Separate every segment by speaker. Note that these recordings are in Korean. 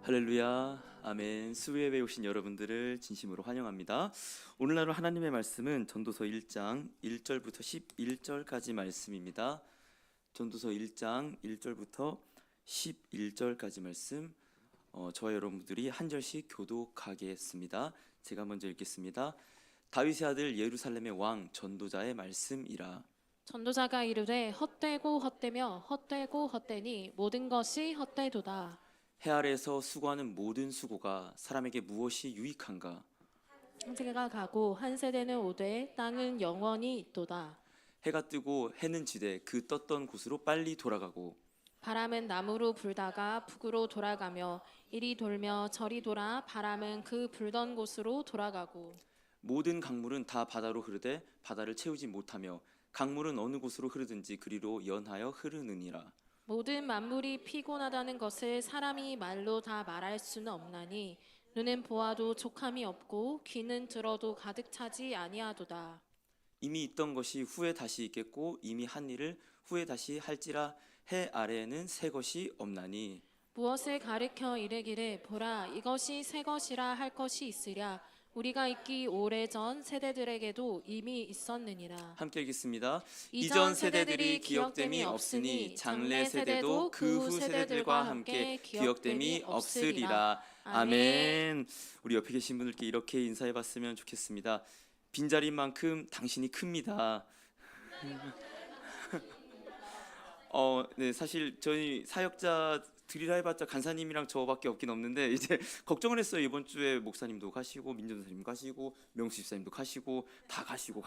Speaker 1: 할렐루야, 아멘. 수요예배에 오신 여러분들을 진심으로 환영합니다. 오늘날 하나님의 말씀은 전도서 1장 1절부터 11절까지 말씀입니다. 전도서 1장 1절부터 11절까지 말씀, 저와 여러분들이 한 절씩 교독하겠습니다. 제가 먼저 읽겠습니다. 다윗의 아들 예루살렘의 왕 전도자의 말씀이라.
Speaker 2: 전도자가 이르되 헛되고 헛되며 헛되고 헛되니 모든 것이 헛되도다.
Speaker 1: 해 아래에서 수고하는 모든 수고가 사람에게 무엇이 유익한가?
Speaker 2: 한 세대가 가고 한 세대는 오되 땅은 영원히 있도다.
Speaker 1: 해가 뜨고 해는 지되 그 떴던 곳으로 빨리 돌아가고
Speaker 2: 바람은 남으로 불다가 북으로 돌아가며 이리 돌며 저리 돌아 바람은 그 불던 곳으로 돌아가고
Speaker 1: 모든 강물은 다 바다로 흐르되 바다를 채우지 못하며 강물은 어느 곳으로 흐르든지 그리로 연하여 흐르느니라.
Speaker 2: 모든 만물이 피곤하다는 것을 사람이 말로 다 말할 수는 없나니 눈은 보아도 족함이 없고 귀는 들어도 가득 차지 아니하도다.
Speaker 1: 이미 있던 것이 후에 다시 있겠고 이미 한 일을 후에 다시 할지라. 해 아래에는 새 것이 없나니.
Speaker 2: 무엇을 가르쳐 이르기를 보라 이것이 새 것이라 할 것이 있으랴 우리가 있기 오래전 세대들에게도 이미 있었느니라.
Speaker 1: 함께 읽겠습니다.
Speaker 2: 이전 세대들이 기억됨이 없으니 장래 세대도 그 후 세대들과 함께 기억됨이 없으리라.
Speaker 1: 아멘. 우리 옆에 계신 분들께 이렇게 인사해 봤으면 좋겠습니다. 빈자리인 만큼 당신이 큽니다. 네, 사실 저희 사역자 드리라 해봤자 간사님이랑 저밖에 없긴 없는데 이제 걱정을 했어요. 이번 주에 목사님도 가시고 민전사님 가시고 명수 집사님도 가시고 다 가시고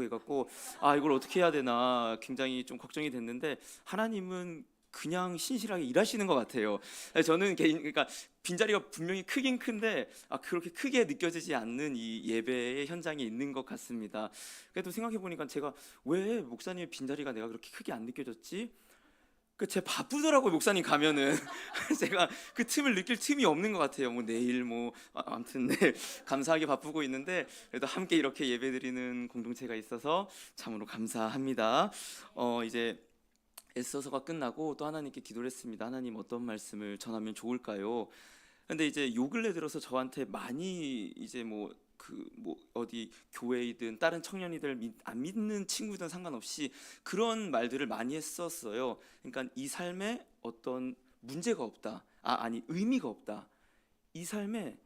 Speaker 1: 해갖고 이걸 어떻게 해야 되나 굉장히 좀 걱정이 됐는데 하나님은 그냥 신실하게 일하시는 것 같아요. 저는 그러니까 빈자리가 분명히 크긴 큰데 그렇게 크게 느껴지지 않는 이 예배의 현장에 있는 것 같습니다. 그래도 생각해 보니까 제가 왜 목사님의 빈자리가 내가 그렇게 크게 안 느껴졌지? 제가 바쁘더라고요. 목사님 가면은 제가 그 틈을 느낄 틈이 없는 것 같아요. 뭐 내일 아무튼 네, 감사하게 바쁘고 있는데 그래도 함께 이렇게 예배드리는 공동체가 있어서 참으로 감사합니다. 이제 에스더서가 끝나고 또 하나님께 기도를 했습니다. 하나님 어떤 말씀을 전하면 좋을까요? 근데 이제 요 근래 들어서 저한테 많이 이제 어디 교회이든 다른 청년이들 안 믿는 친구든 상관없이 그런 말들을 많이 했었어요. 그러니까 이 삶에 어떤 문제가 없다. 의미가 없다. 이 삶에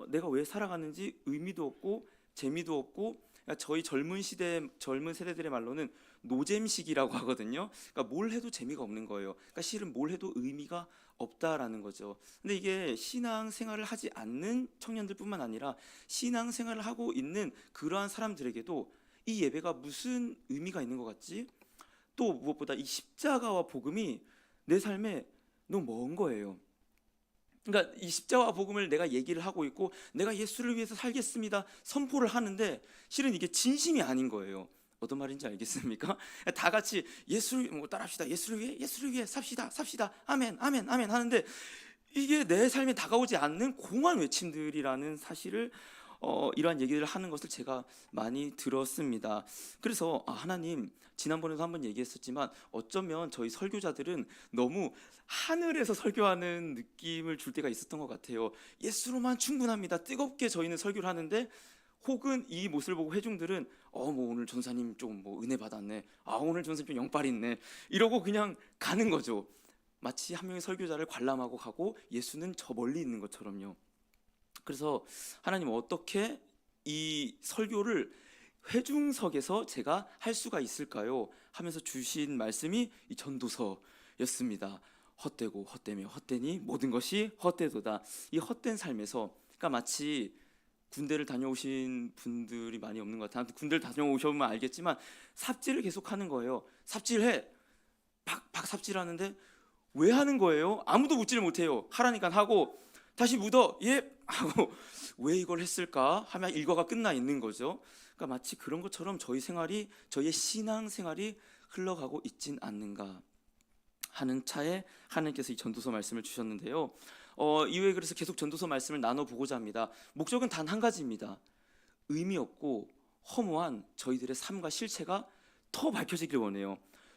Speaker 1: 내가 왜 살아가는지 의미도 없고 재미도 없고, 그러니까 저희 젊은 세대들의 말로는 노잼식이라고 하거든요. 그러니까 뭘 해도 재미가 없는 거예요. 그러니까 실은 뭘 해도 의미가 없다라는 거죠. 근데 이게 신앙생활을 하지 않는 청년들뿐만 아니라 신앙생활을 하고 있는 그러한 사람들에게도 이 예배가 무슨 의미가 있는 것 같지? 또 무엇보다 이 십자가와 복음이 내 삶에 너무 먼 거예요. 그러니까 이 십자가 복음을 내가 얘기를 하고 있고 내가 예수를 위해서 살겠습니다 선포를 하는데 실은 이게 진심이 아닌 거예요. 어떤 말인지 알겠습니까? 다 같이 예수를 따라합시다. 예수를 위해 삽시다 아멘 하는데 이게 내 삶에 다가오지 않는 공허한 외침들이라는 사실을 이러한 얘기를 하는 것을 제가 많이 들었습니다. 그래서 하나님, 지난번에도 한번 얘기했었지만 어쩌면 저희 설교자들은 너무 하늘에서 설교하는 느낌을 줄 때가 있었던 것 같아요. 예수로만 충분합니다. 뜨겁게 저희는 설교를 하는데 혹은 이 모습을 보고 회중들은 오늘 전사님 좀 은혜 받았네. 오늘 전사님 좀 영빨 있네. 이러고 그냥 가는 거죠. 마치 한 명의 설교자를 관람하고 가고 예수는 저 멀리 있는 것처럼요. 그래서 하나님 어떻게 이 설교를 회중석에서 제가 할 수가 있을까요? 하면서 주신 말씀이 이 전도서였습니다. 헛되고 헛되며 헛되니 모든 것이 헛되도다. 이 헛된 삶에서, 그러니까 마치 군대를 다녀오신 분들이 많이 없는 것 같아요. 군대를 다녀오셔보면 알겠지만 삽질을 계속하는 거예요. 삽질해. 박 삽질하는데 왜 하는 거예요? 아무도 묻지를 못해요. 하라니까 하고 다시 묻어. 예? 하고 왜 이걸 했을까? 하면 일과가 끝나 있는 거죠. 그러니까 마치 그런 것처럼 저희의 신앙생활이 흘러가고 있진 않는가 하는 차에 하나님께서 이 전도서 말씀을 주셨는데요. 이후에 그래서 계속 전도서 말씀을 나눠보고자 합니다. 목적은 단 한 가지입니다. 의미 없고 허무한 저희들의 삶과 실체가 더 밝혀지길 원해요.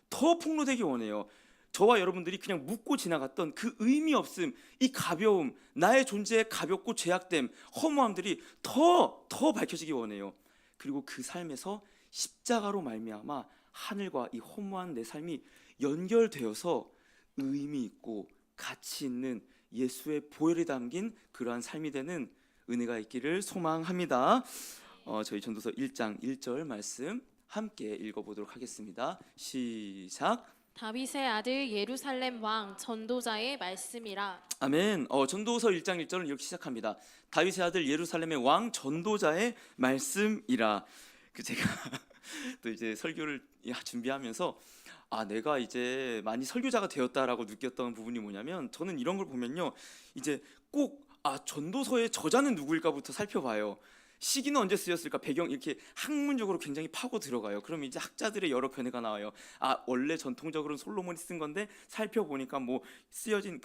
Speaker 1: 더 폭로되길 원해요. 저와 여러분들이 그냥 묻고 지나갔던 그 의미 없음, 이 가벼움, 나의 존재의 가볍고 죄악됨, 허무함들이 더 밝혀지기 원해요. 그리고 그 삶에서 십자가로 말미암아 하늘과 이 허무한 내 삶이 연결되어서 의미 있고 가치 있는 예수의 보혈이 담긴 그러한 삶이 되는 은혜가 있기를 소망합니다. 저희 전도서 1장 1절 말씀 함께 읽어보도록 하겠습니다. 시작.
Speaker 2: 다윗의 아들 예루살렘 왕 전도자의 말씀이라.
Speaker 1: 아멘. 전도서 1장 1절은 이렇게 시작합니다. 다윗의 아들 예루살렘의 왕 전도자의 말씀이라. 제가 또 이제 설교를 준비하면서 내가 이제 많이 설교자가 되었다라고 느꼈던 부분이 뭐냐면, 저는 이런 걸 보면요, 이제 꼭 전도서의 저자는 누구일까부터 살펴봐요. 시기는 언제 쓰였을까, 배경, 이렇게 학문적으로 굉장히 파고 들어가요. 그럼 이제 학자들의 여러 견해가 나와요. 원래 전통적으로는 솔로몬이 쓴 건데 살펴보니까 쓰여진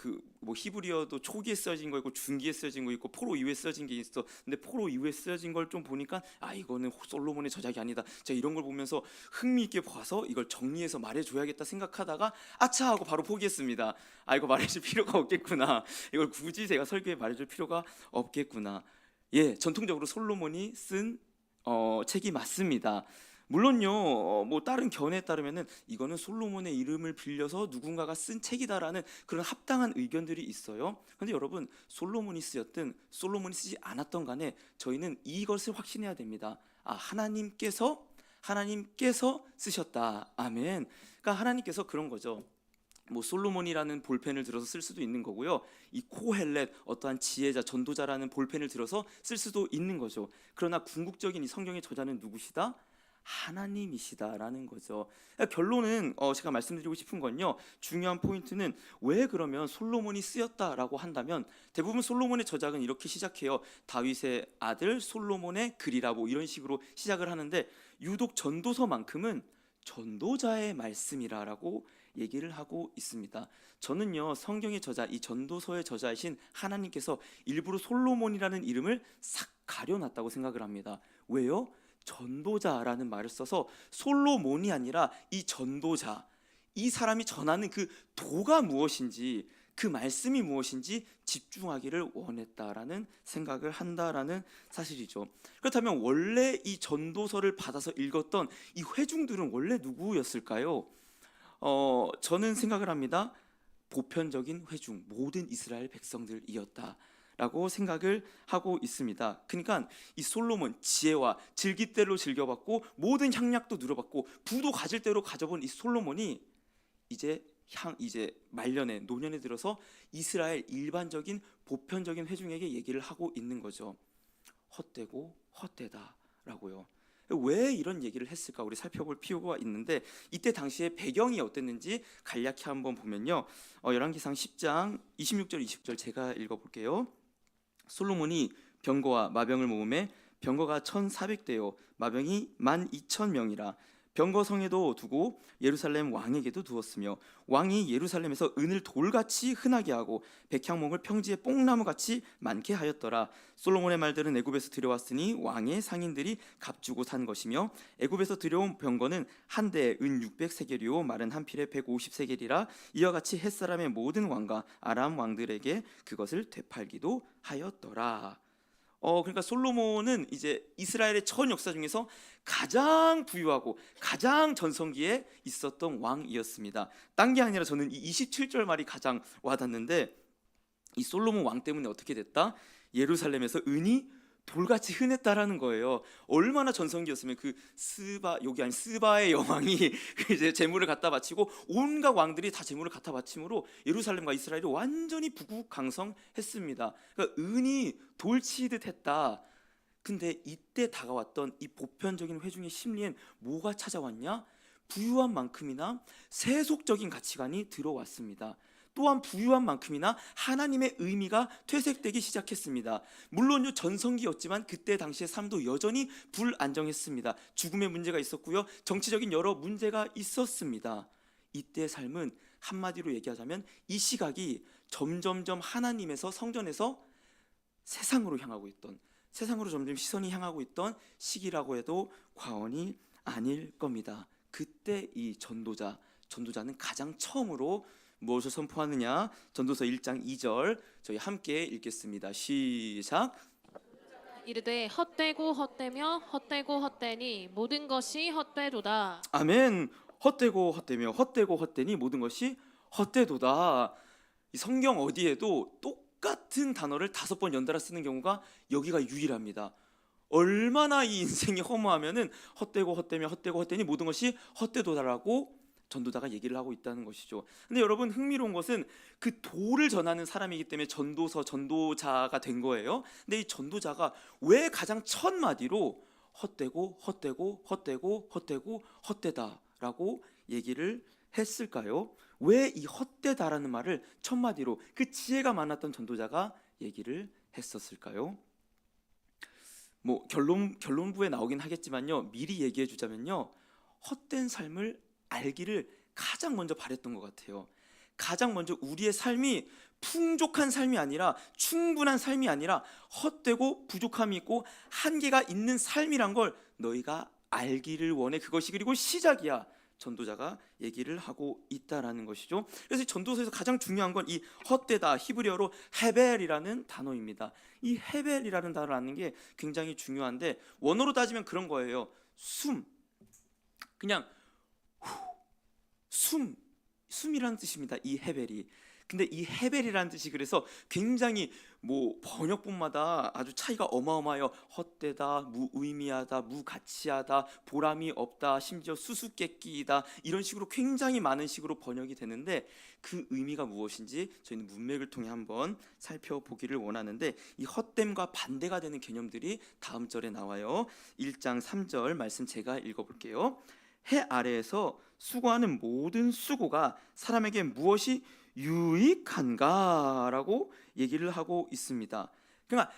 Speaker 1: 히브리어도 초기에 쓰여진 거 있고 중기에 쓰여진 거 있고 포로 이후에 쓰여진 게 있어. 근데 포로 이후에 쓰여진 걸 좀 보니까 이거는 솔로몬의 저작이 아니다. 제가 이런 걸 보면서 흥미 있게 봐서 이걸 정리해서 말해줘야겠다 생각하다가 아차 하고 바로 포기했습니다. 이거 말해줄 필요가 없겠구나. 이걸 굳이 제가 설교에 말해줄 필요가 없겠구나. 전통적으로 솔로몬이 쓴 책이 맞습니다. 물론요, 다른 견해에 따르면은 이거는 솔로몬의 이름을 빌려서 누군가가 쓴 책이다라는 그런 합당한 의견들이 있어요. 그런데 여러분, 솔로몬이 쓰였든 솔로몬이 쓰지 않았던 간에 저희는 이것을 확신해야 됩니다. 하나님께서 쓰셨다. 아멘. 그러니까 하나님께서 그런 거죠. 솔로몬이라는 볼펜을 들어서 쓸 수도 있는 거고요. 이 코헬렛, 어떠한 지혜자, 전도자라는 볼펜을 들어서 쓸 수도 있는 거죠. 그러나 궁극적인 이 성경의 저자는 누구시다? 하나님이시다라는 거죠. 결론은 제가 말씀드리고 싶은 건요, 중요한 포인트는 왜 그러면 솔로몬이 쓰였다라고 한다면, 대부분 솔로몬의 저작은 이렇게 시작해요. 다윗의 아들 솔로몬의 글이라고 이런 식으로 시작을 하는데, 유독 전도서만큼은 전도자의 말씀이라고 얘기를 하고 있습니다. 저는요, 성경의 저자, 이 전도서의 저자이신 하나님께서 일부러 솔로몬이라는 이름을 싹 가려놨다고 생각을 합니다. 왜요? 전도자라는 말을 써서 솔로몬이 아니라 이 전도자, 이 사람이 전하는 그 도가 무엇인지, 그 말씀이 무엇인지 집중하기를 원했다라는 생각을 한다라는 사실이죠. 그렇다면 원래 이 전도서를 받아서 읽었던 이 회중들은 원래 누구였을까요? 저는 생각을 합니다. 보편적인 회중, 모든 이스라엘 백성들이었다라고 생각을 하고 있습니다. 그러니까 이 솔로몬, 지혜와 즐길 대로 즐겨봤고 모든 향락도 누려봤고 부도 가질 대로 가져본 이 솔로몬이 이제 말년에, 노년에 들어서 이스라엘 일반적인 보편적인 회중에게 얘기를 하고 있는 거죠. 헛되고 헛되다라고요. 왜 이런 얘기를 했을까, 우리 살펴볼 필요가 있는데, 이때 당시에 배경이 어땠는지 간략히 한번 보면요, 열왕기상 10장 26절 20절 제가 읽어볼게요. 솔로몬이 병거와 마병을 모음에 병거가 1,400대요 마병이 12,000명이라 병거 성에도 두고 예루살렘 왕에게도 두었으며, 왕이 예루살렘에서 은을 돌같이 흔하게 하고 백향목을 평지에 뽕나무같이 많게 하였더라. 솔로몬의 말들은 애굽에서 들여왔으니 왕의 상인들이 값주고 산 것이며, 애굽에서 들여온 병거는 한 대에 은 600세겔이요 말은 한 필에 150세겔이라. 이와 같이 햇사람의 모든 왕과 아람 왕들에게 그것을 되팔기도 하였더라. 그러니까 솔로몬은 이제 이스라엘의 전 역사 중에서 가장 부유하고 가장 전성기에 있었던 왕이었습니다. 딴 게 아니라 저는 이 27절 말이 가장 와닿는데, 이 솔로몬 왕 때문에 어떻게 됐다? 예루살렘에서 은이 돌같이 흔했다라는 거예요. 얼마나 전성기였으면 스바의 여왕이 이제 재물을 갖다 바치고 온갖 왕들이 다 재물을 갖다 바침으로 예루살렘과 이스라엘이 완전히 부국강성했습니다. 그러니까 은이 돌치듯 했다. 근데 이때 다가왔던 이 보편적인 회중의 심리엔 뭐가 찾아왔냐? 부유한 만큼이나 세속적인 가치관이 들어왔습니다. 또한 부유한 만큼이나 하나님의 의미가 퇴색되기 시작했습니다. 물론 전성기였지만 그때 당시의 삶도 여전히 불안정했습니다. 죽음의 문제가 있었고요, 정치적인 여러 문제가 있었습니다. 이때의 삶은 한마디로 얘기하자면 이 시각이 점점점 하나님에서, 성전에서 세상으로 향하고 있던, 세상으로 점점 시선이 향하고 있던 시기라고 해도 과언이 아닐 겁니다. 그때 이 전도자는 가장 처음으로 무엇을 선포하느냐? 전도서 1장 2절 저희 함께 읽겠습니다. 시작.
Speaker 2: 이르되 헛되고 헛되며 헛되고 헛되니 모든 것이 헛되도다.
Speaker 1: 아멘. 헛되고 헛되며 헛되고 헛되니 모든 것이 헛되도다. 이 성경 어디에도 똑같은 단어를 5번 연달아 쓰는 경우가 여기가 유일합니다. 얼마나 이 인생이 허무하면은 헛되고 헛되며 헛되고 헛되니 모든 것이 헛되도다라고 전도자가 얘기를 하고 있다는 것이죠. 근데 여러분 흥미로운 것은 그 도를 전하는 사람이기 때문에 전도자가 된 거예요. 근데 이 전도자가 왜 가장 첫 마디로 헛되고 헛되고 헛되고 헛되고 헛되다라고 얘기를 했을까요? 왜 이 헛되다라는 말을 첫 마디로 그 지혜가 많았던 전도자가 얘기를 했었을까요? 뭐 결론부에 나오긴 하겠지만요. 미리 얘기해 주자면요. 헛된 삶을 알기를 가장 먼저 바랬던 것 같아요. 가장 먼저 우리의 삶이 풍족한 삶이 아니라 충분한 삶이 아니라 헛되고 부족함이 있고 한계가 있는 삶이란 걸 너희가 알기를 원해. 그것이 그리고 시작이야. 전도자가 얘기를 하고 있다라는 것이죠. 그래서 전도서에서 가장 중요한 건 이 헛되다, 히브리어로 헤벨이라는 단어입니다. 이 헤벨이라는 단어를 아는 게 굉장히 중요한데 원어로 따지면 그런 거예요. 그냥 숨이라는 뜻입니다. 이 헤벨이. 근데 이 헤벨이라는 뜻이 그래서 굉장히 뭐 번역본마다 아주 차이가 어마어마해요. 헛되다, 무의미하다, 무가치하다, 보람이 없다, 심지어 수수께끼이다, 이런 식으로 굉장히 많은 식으로 번역이 되는데 그 의미가 무엇인지 저희는 문맥을 통해 한번 살펴보기를 원하는데 이 헛됨과 반대가 되는 개념들이 다음 절에 나와요. 1장 3절 말씀 제가 읽어볼게요. 해 아래에서 수고하는 모든 수고가 사람에게 무엇이 유익한가라고 얘기를 하고 있습니다. 그러니까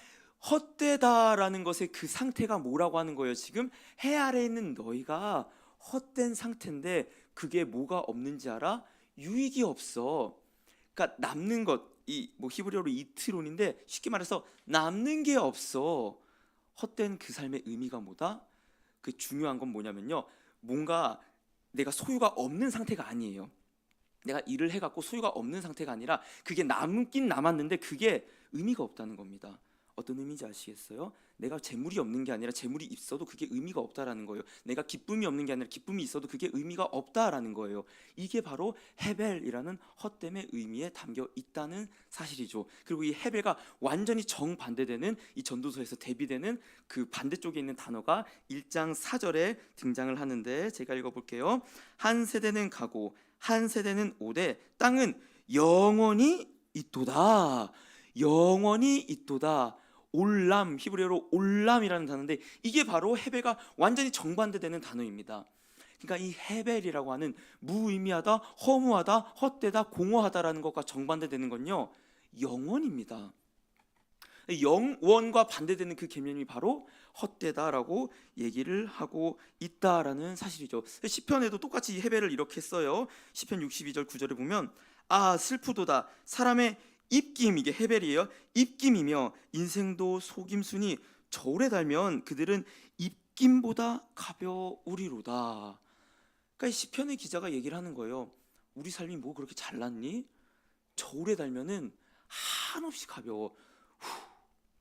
Speaker 1: 헛되다라는 것의 그 상태가 뭐라고 하는 거예요? 지금 해 아래에 있는 너희가 헛된 상태인데 그게 뭐가 없는지 알아? 유익이 없어. 그러니까 남는 것, 이 뭐 히브리어로 이트론인데 쉽게 말해서 남는 게 없어. 헛된 그 삶의 의미가 뭐다? 그 중요한 건 뭐냐면요. 뭔가 내가 소유가 없는 상태가 아니에요. 내가 일을 해갖고 소유가 없는 상태가 아니라 그게 남긴 남았는데 그게 의미가 없다는 겁니다. 어떤 의미인지 아시겠어요? 내가 재물이 없는 게 아니라 재물이 있어도 그게 의미가 없다라는 거예요. 내가 기쁨이 없는 게 아니라 기쁨이 있어도 그게 의미가 없다라는 거예요. 이게 바로 헤벨이라는 헛됨의 의미에 담겨 있다는 사실이죠. 그리고 이 헤벨과 완전히 정반대되는 이 전도서에서 대비되는 그 반대쪽에 있는 단어가 1장 4절에 등장을 하는데 제가 읽어볼게요. 한 세대는 가고 한 세대는 오되 땅은 영원히 있도다. 영원히 있도다. 올람, 히브리어로 올람이라는 단어인데 이게 바로 헤벨과 완전히 정반대되는 단어입니다. 그러니까 이 헤벨이라고 하는 무의미하다, 허무하다, 헛되다, 공허하다라는 것과 정반대되는 건요 영원입니다. 영원과 반대되는 그 개념이 바로 헛되다라고 얘기를 하고 있다라는 사실이죠. 시편에도 똑같이 이 헤벨을 이렇게 써요. 시편 62절 9절에 보면 아 슬프도다 사람의 입김, 이게 헤벨이에요. 입김이며 인생도 속임수니 저울에 달면 그들은 입김보다 가벼우리로다. 그러니까 이 시편의 기자가 얘기를 하는 거예요. 우리 삶이 뭐 그렇게 잘났니? 저울에 달면은 한없이 가벼워.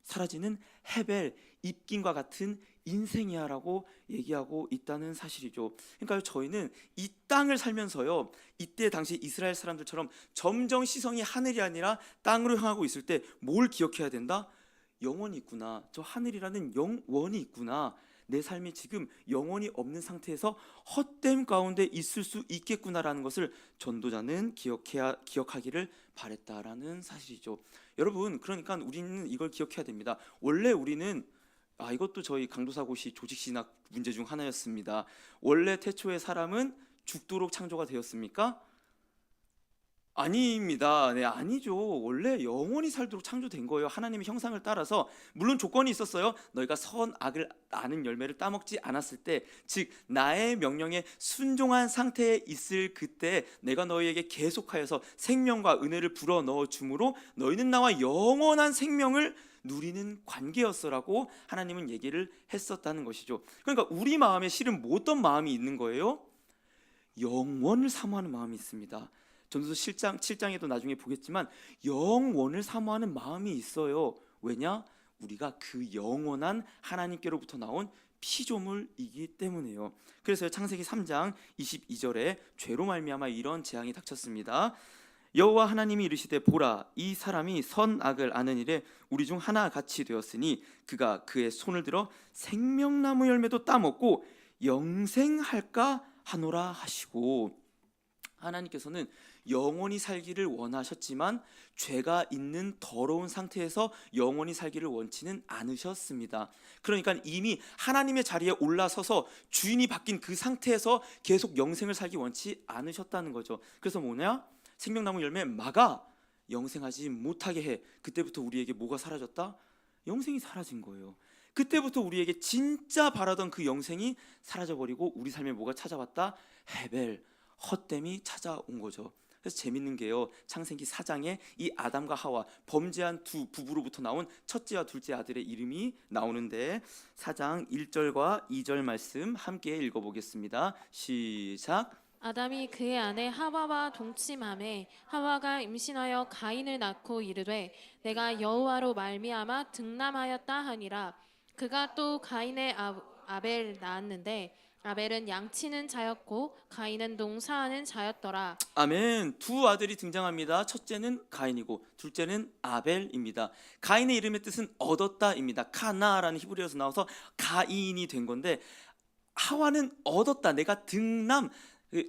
Speaker 1: 사라지는 헤벨, 입김과 같은 인생이야라고 얘기하고 있다는 사실이죠. 그러니까 저희는 이 땅을 살면서요, 이때 당시 이스라엘 사람들처럼 점점 시선이 하늘이 아니라 땅으로 향하고 있을 때 뭘 기억해야 된다? 영원이 있구나. 저 하늘이라는 영원이 있구나. 내 삶이 지금 영원이 없는 상태에서 헛됨 가운데 있을 수 있겠구나라는 것을 전도자는 기억하기를 바랬다라는 사실이죠. 여러분, 그러니까 우리는 이걸 기억해야 됩니다. 원래 우리는 이것도 저희 강도사고시 조직신학 문제 중 하나였습니다. 원래 태초의 사람은 죽도록 창조가 되었습니까? 아닙니다. 네, 아니죠. 원래 영원히 살도록 창조된 거예요. 하나님의 형상을 따라서. 물론 조건이 있었어요. 너희가 선악을 아는 열매를 따먹지 않았을 때, 즉 나의 명령에 순종한 상태에 있을 그때 내가 너희에게 계속하여서 생명과 은혜를 불어넣어 주므로 너희는 나와 영원한 생명을 누리는 관계였어라고 하나님은 얘기를 했었다는 것이죠. 그러니까 우리 마음에 실은 뭐 어떤 마음이 있는 거예요? 영원을 사모하는 마음이 있습니다. 전도서 7장에도 나중에 보겠지만 영원을 사모하는 마음이 있어요. 왜냐? 우리가 그 영원한 하나님께로부터 나온 피조물이기 때문에요. 그래서 창세기 3장 22절에 죄로 말미암아 이런 재앙이 닥쳤습니다. 여호와 하나님이 이르시되 보라 이 사람이 선악을 아는 일에 우리 중 하나 같이 되었으니 그가 그의 손을 들어 생명나무 열매도 따먹고 영생할까 하노라 하시고, 하나님께서는 영원히 살기를 원하셨지만 죄가 있는 더러운 상태에서 영원히 살기를 원치는 않으셨습니다. 그러니까 이미 하나님의 자리에 올라서서 주인이 바뀐 그 상태에서 계속 영생을 살기 원치 않으셨다는 거죠. 그래서 뭐냐? 생명나무 열매 막아 영생하지 못하게 해. 그때부터 우리에게 뭐가 사라졌다? 영생이 사라진 거예요. 그때부터 우리에게 진짜 바라던 그 영생이 사라져버리고 우리 삶에 뭐가 찾아왔다? 헤벨, 헛됨이 찾아온 거죠. 그래서 재밌는 게요, 창세기 4장에 이 아담과 하와, 범죄한 두 부부로부터 나온 첫째와 둘째 아들의 이름이 나오는데 4장 1절과 2절 말씀 함께 읽어보겠습니다. 시작.
Speaker 2: 아담이 그의 아내 하와와 동침하매 하와가 임신하여 가인을 낳고 이르되 내가 여호와로 말미암아 등남하였다 하니라. 그가 또 가인의 아벨 낳았는데 아벨은 양치는 자였고 가인은 농사하는 자였더라.
Speaker 1: 아멘. 두 아들이 등장합니다. 첫째는 가인이고 둘째는 아벨입니다. 가인의 이름의 뜻은 얻었다입니다. 카나라는 히브리어에서 나와서 가인이 된 건데, 하와는 얻었다, 내가 등남,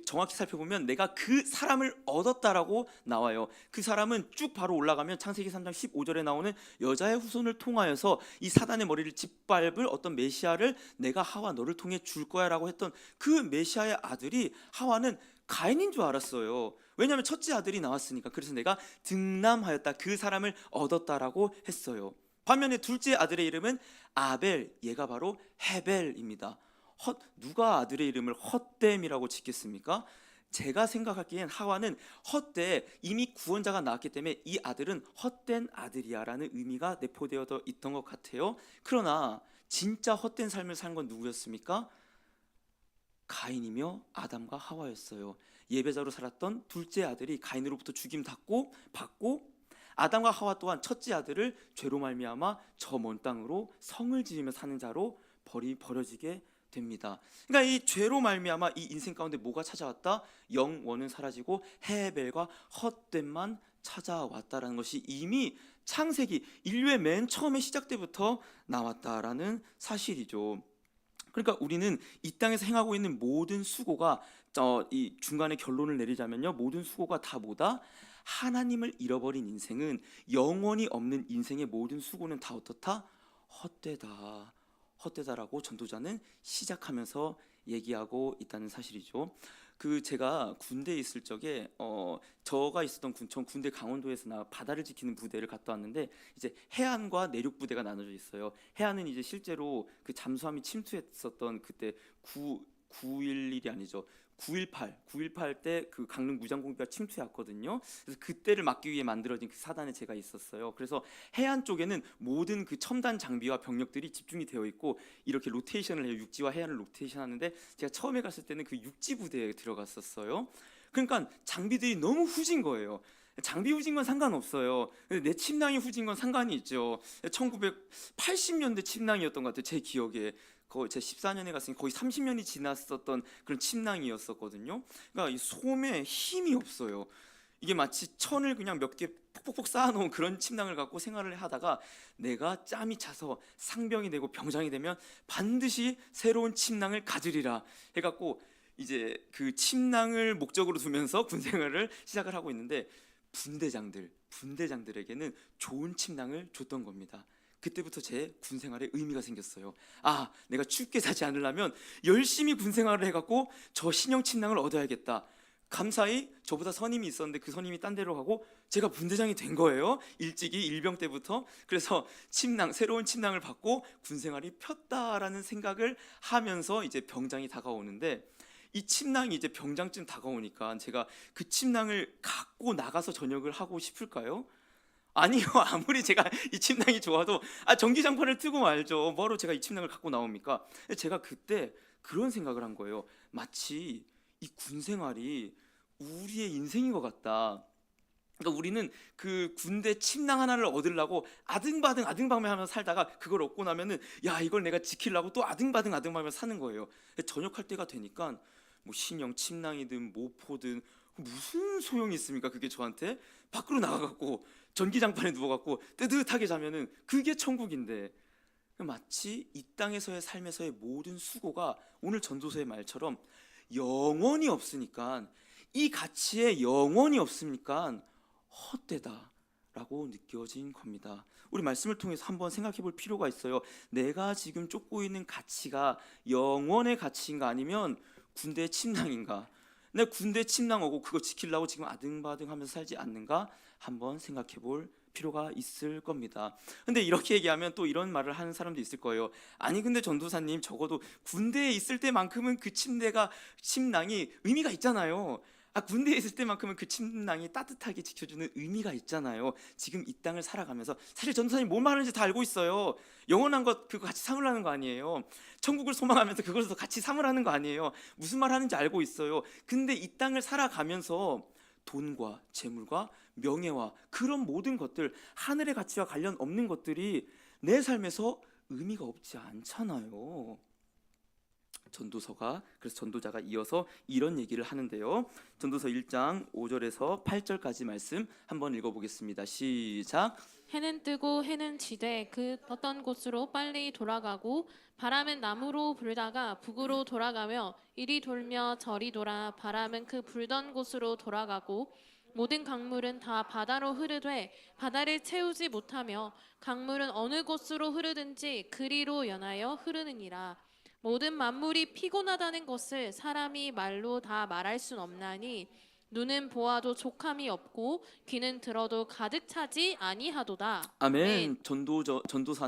Speaker 1: 정확히 살펴보면 내가 그 사람을 얻었다라고 나와요. 그 사람은 쭉 바로 올라가면 창세기 3장 15절에 나오는 여자의 후손을 통하여서 이 사단의 머리를 짓밟을 어떤 메시아를 내가 하와 너를 통해 줄 거야 라고 했던 그 메시아의 아들이, 하와는 가인인 줄 알았어요. 왜냐하면 첫째 아들이 나왔으니까. 그래서 내가 등남하였다, 그 사람을 얻었다라고 했어요. 반면에 둘째 아들의 이름은 아벨, 얘가 바로 헤벨입니다. 누가 아들의 이름을 헛됨이라고 짓겠습니까? 제가 생각하기엔 하와는 헛돼, 이미 구원자가 나왔기 때문에 이 아들은 헛된 아들이야 라는 의미가 내포되어 있던 것 같아요. 그러나 진짜 헛된 삶을 산 건 누구였습니까? 가인이며 아담과 하와였어요. 예배자로 살았던 둘째 아들이 가인으로부터 죽임 받고 아담과 하와 또한 첫째 아들을 죄로 말미암아 저 먼 땅으로 성을 지으며 사는 자로 버려지게 됩니다. 그러니까 이 죄로 말미암아 이 인생 가운데 뭐가 찾아왔다? 영원은 사라지고 헤벨과 헛됨만 찾아왔다라는 것이 이미 창세기 인류의 맨 처음에 시작 때부터 나왔다라는 사실이죠. 그러니까 우리는 이 땅에서 행하고 있는 모든 수고가, 이 중간에 결론을 내리자면요, 모든 수고가 다 뭐다? 하나님을 잃어버린 인생은, 영원히 없는 인생의 모든 수고는 다 어떻다? 헛되다라고 전도자는 시작하면서 얘기하고 있다는 사실이죠. 제가 군대에 있을 적에 저가 있었던 전 군대 강원도에서 바다를 지키는 부대를 갔다 왔는데, 이제 해안과 내륙 부대가 나눠져 있어요. 해안은 이제 실제로 그 잠수함이 침투했었던 그때 9.11이 아니죠, 9.18 때 그 강릉 무장공비가 침투했거든요. 그래서 그때를 막기 위해 만들어진 그 사단에 제가 있었어요. 그래서 해안 쪽에는 모든 그 첨단 장비와 병력들이 집중이 되어 있고 이렇게 로테이션을 해요. 육지와 해안을 로테이션하는데, 제가 처음에 갔을 때는 그 육지 부대에 들어갔었어요. 그러니까 장비들이 너무 후진 거예요. 장비 후진 건 상관없어요. 내 침낭이 후진 건 상관이 있죠. 1980년대 침낭이었던 것 같아요, 제 기억에. 제 14년에 갔으니 거의 30년이 지났었던 그런 침낭이었었거든요. 그러니까 이 솜에 힘이 없어요. 이게 마치 천을 그냥 몇 개 폭폭폭 쌓아놓은 그런 침낭을 갖고 생활을 하다가, 내가 짬이 차서 상병이 되고 병장이 되면 반드시 새로운 침낭을 가지리라 해갖고 이제 그 침낭을 목적으로 두면서 군 생활을 시작을 하고 있는데, 분대장들에게는 좋은 침낭을 줬던 겁니다. 그때부터 제 군 생활에 의미가 생겼어요. 내가 춥게 자지 않으려면 열심히 군 생활을 해갖고 저 신형 침낭을 얻어야겠다. 감사히 저보다 선임이 있었는데 그 선임이 딴 데로 가고 제가 분대장이 된 거예요. 일찍이 일병 때부터. 그래서 새로운 침낭을 받고 군 생활이 폈다라는 생각을 하면서 이제 병장이 다가오는데, 이 침낭이 이제 병장쯤 다가오니까 제가 그 침낭을 갖고 나가서 전역을 하고 싶을까요? 아니요. 아무리 제가 이 침낭이 좋아도 전기장판을 트고 말죠. 뭐하러 제가 이 침낭을 갖고 나옵니까? 제가 그때 그런 생각을 한 거예요. 마치 이 군 생활이 우리의 인생인 것 같다. 그러니까 우리는 그 군대 침낭 하나를 얻으려고 아등바등하면서 살다가 그걸 얻고 나면은 야 이걸 내가 지키려고 또 아등바등하면서 사는 거예요. 전역할 때가 되니까 뭐 신형 침낭이든 모포든 무슨 소용이 있습니까? 그게 저한테 밖으로 나가갖고 전기장판에 누워갖고 뜨뜻하게 자면은 그게 천국인데, 마치 이 땅에서의 삶에서의 모든 수고가 오늘 전도서의 말처럼 영원히 없으니까, 이 가치에 영원히 없으니까 헛되다라고 느껴진 겁니다. 우리 말씀을 통해서 한번 생각해 볼 필요가 있어요. 내가 지금 쫓고 있는 가치가 영원의 가치인가, 아니면 군대 침낭인가? 내 군대 침낭 오고 그거 지키려고 지금 아등바등하면서 살지 않는가? 한번 생각해 볼 필요가 있을 겁니다. 근데 이렇게 얘기하면 또 이런 말을 하는 사람도 있을 거예요. 아니 근데 전도사님, 적어도 군대에 있을 때만큼은 그 침낭이 의미가 있잖아요. 군대에 있을 때만큼은 그 침낭이 따뜻하게 지켜주는 의미가 있잖아요. 지금 이 땅을 살아가면서 사실 전도사님 뭔 말하는지 다 알고 있어요. 영원한 것 그거 같이 삼으라는 거 아니에요. 천국을 소망하면서 그것도 같이 삼으라는 거 아니에요. 무슨 말 하는지 알고 있어요. 근데 이 땅을 살아가면서 돈과 재물과 명예와 그런 모든 것들, 하늘의 가치와 관련 없는 것들이 내 삶에서 의미가 없지 않잖아요. 그래서 전도자가 이어서 이런 얘기를 하는데요. 전도서 1장 5절에서 8절까지 말씀 한번 읽어보겠습니다. 시작.
Speaker 2: 해는 뜨고 해는 지되 그 어떤 곳으로 빨리 돌아가고, 바람은 남으로 불다가 북으로 돌아가며 이리 돌며 저리 돌아 바람은 그 불던 곳으로 돌아가고, 모든 강물은 다 바다로 흐르되 바다를 채우지 못하며 강물은 어느 곳으로 흐르든지 그리로 연하여 흐르느니라. 모든 만물이 피곤하다는 것을 사람이 말로 다 말할 순 없나니, 눈은 보아도 족함이 없고 귀는 들어도 가득 차지 아니하도다.
Speaker 1: 아멘. 전도자는요.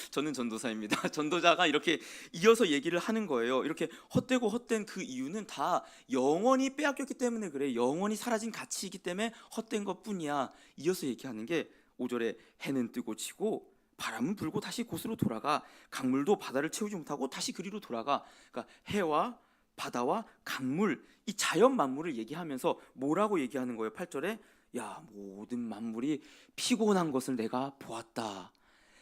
Speaker 1: 저는 전도사입니다. 전도자가 이렇게 이어서 얘기를 하는 거예요. 이렇게 헛되고 헛된 그 이유는 다 영원히 빼앗겼기 때문에 그래. 영원히 사라진 가치이기 때문에 헛된 것뿐이야. 이어서 얘기하는 게 5절에 해는 뜨고 지고 바람은 불고 다시 곳으로 돌아가, 강물도 바다를 채우지 못하고 다시 그리로 돌아가. 그러니까 해와 바다와 강물, 이 자연 만물을 얘기하면서 뭐라고 얘기하는 거예요? 8절에 야 모든 만물이 피곤한 것을 내가 보았다.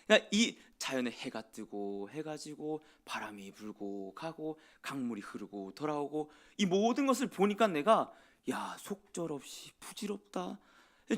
Speaker 1: 그러니까 이 자연에 해가 뜨고 해가 지고 바람이 불고 가고 강물이 흐르고 돌아오고 이 모든 것을 보니까 내가 야 속절없이 부질없다.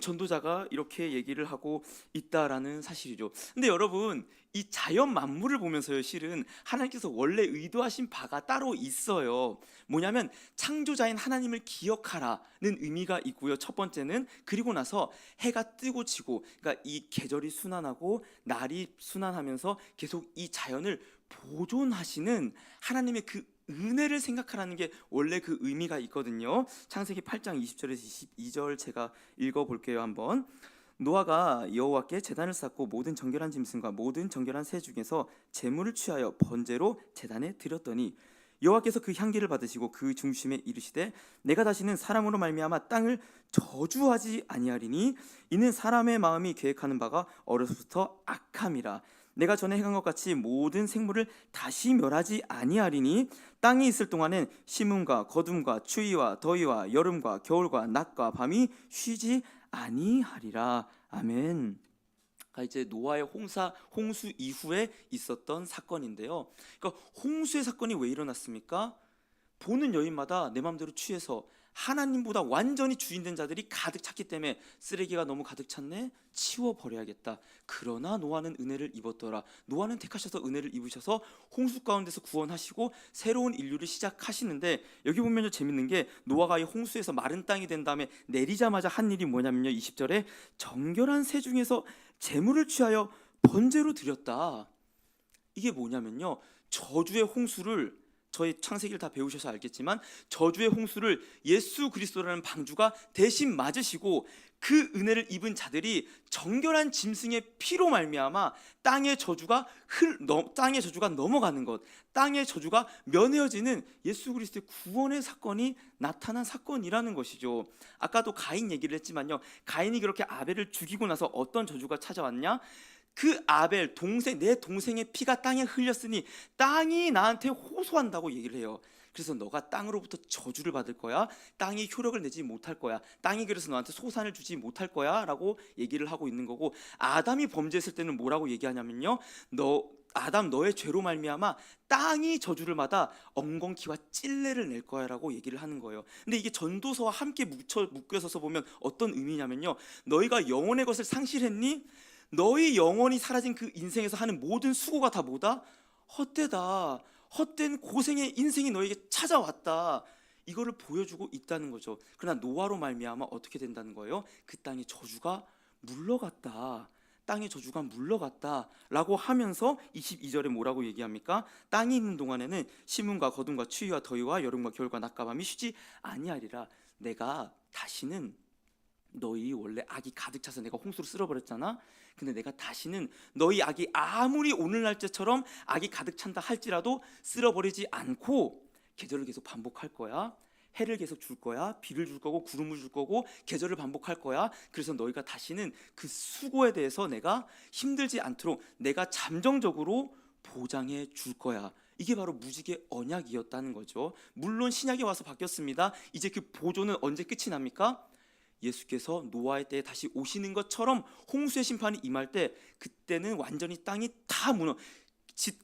Speaker 1: 전도자가 이렇게 얘기를 하고 있다라는 사실이죠. 근데 여러분, 이 자연 만물을 보면서요, 실은 하나님께서 원래 의도하신 바가 따로 있어요. 뭐냐면 창조자인 하나님을 기억하라는 의미가 있고요. 첫 번째는 그리고 나서 해가 뜨고 지고, 그러니까 이 계절이 순환하고 날이 순환하면서 계속 이 자연을 보존하시는 하나님의 그 은혜를 생각하라는 게 원래 그 의미가 있거든요. 창세기 8장 20절에서 22절 제가 읽어볼게요. 한번. 노아가 여호와께 제단을 쌓고 모든 정결한 짐승과 모든 정결한 새 중에서 제물을 취하여 번제로 제단에 드렸더니, 여호와께서 그 향기를 받으시고 그 중심에 이르시되 내가 다시는 사람으로 말미암아 땅을 저주하지 아니하리니 이는 사람의 마음이 계획하는 바가 어려서부터 악함이라. 내가 전에 행한 것 같이 모든 생물을 다시 멸하지 아니하리니 땅에 있을 동안엔 심음과 거둠과 추위와 더위와 여름과 겨울과 낮과 밤이 쉬지 아니하리라. 아멘. 이제 노아의 홍수 이후에 있었던 사건인데요. 그러니까 홍수의 사건이 왜 일어났습니까? 보는 여인마다 내 마음대로 취해서 하나님보다 완전히 주인된 자들이 가득 찼기 때문에 쓰레기가 너무 가득 찼네, 치워버려야겠다. 그러나 노아는 은혜를 입었더라. 노아는 택하셔서 은혜를 입으셔서 홍수 가운데서 구원하시고 새로운 인류를 시작하시는데, 여기 보면 재밌는 게 노아가 이 홍수에서 마른 땅이 된 다음에 내리자마자 한 일이 뭐냐면요, 20절에 정결한 새 중에서 제물을 취하여 번제로 드렸다. 이게 뭐냐면요, 저주의 홍수를, 저희 창세기를 다 배우셔서 알겠지만 저주의 홍수를 예수 그리스도라는 방주가 대신 맞으시고, 그 은혜를 입은 자들이 정결한 짐승의 피로 말미암아 땅의 저주가 넘어가는 것, 땅의 저주가 면해어지는 예수 그리스도의 구원의 사건이 나타난 사건이라는 것이죠. 아까도 가인 얘기를 했지만요, 가인이 그렇게 아벨을 죽이고 나서 어떤 저주가 찾아왔냐? 그 아벨 내 동생의 피가 땅에 흘렸으니 땅이 나한테 호소한다고 얘기를 해요. 그래서 너가 땅으로부터 저주를 받을 거야. 땅이 효력을 내지 못할 거야. 땅이 그래서 너한테 소산을 주지 못할 거야 라고 얘기를 하고 있는 거고, 아담이 범죄했을 때는 뭐라고 얘기하냐면요, 아담 너의 죄로 말미암아 땅이 저주를 받아 엉겅퀴와 찔레를 낼 거야 라고 얘기를 하는 거예요. 근데 이게 전도서와 함께 묶여서 보면 어떤 의미냐면요, 너희가 영혼의 것을 상실했니? 너희 영혼이 사라진 그 인생에서 하는 모든 수고가 다 뭐다? 헛되다. 헛된 고생의 인생이 너에게 찾아왔다. 이거를 보여주고 있다는 거죠. 그러나 노아로 말미암아 어떻게 된다는 거예요? 그 땅의 저주가 물러갔다. 땅의 저주가 물러갔다 라고 하면서 22절에 뭐라고 얘기합니까? 땅이 있는 동안에는 심음과 거둠과 추위와 더위와 여름과 겨울과 낮과 밤이 쉬지 아니하리라. 내가 다시는 너희 원래 악이 가득 차서 내가 홍수로 쓸어버렸잖아. 근데 내가 다시는 너희 악이 아무리 오늘날처럼 악이 가득 찬다 할지라도 쓸어버리지 않고 계절을 계속 반복할 거야. 해를 계속 줄 거야. 비를 줄 거고 구름을 줄 거고 계절을 반복할 거야. 그래서 너희가 다시는 그 수고에 대해서 내가 힘들지 않도록 내가 잠정적으로 보장해 줄 거야. 이게 바로 무지개 언약이었다는 거죠. 물론 신약에 와서 바뀌었습니다. 이제 그 보조는 언제 끝이 납니까? 예수께서 노아의 때에 다시 오시는 것처럼 홍수의 심판이 임할 때, 그때는 완전히 땅이 다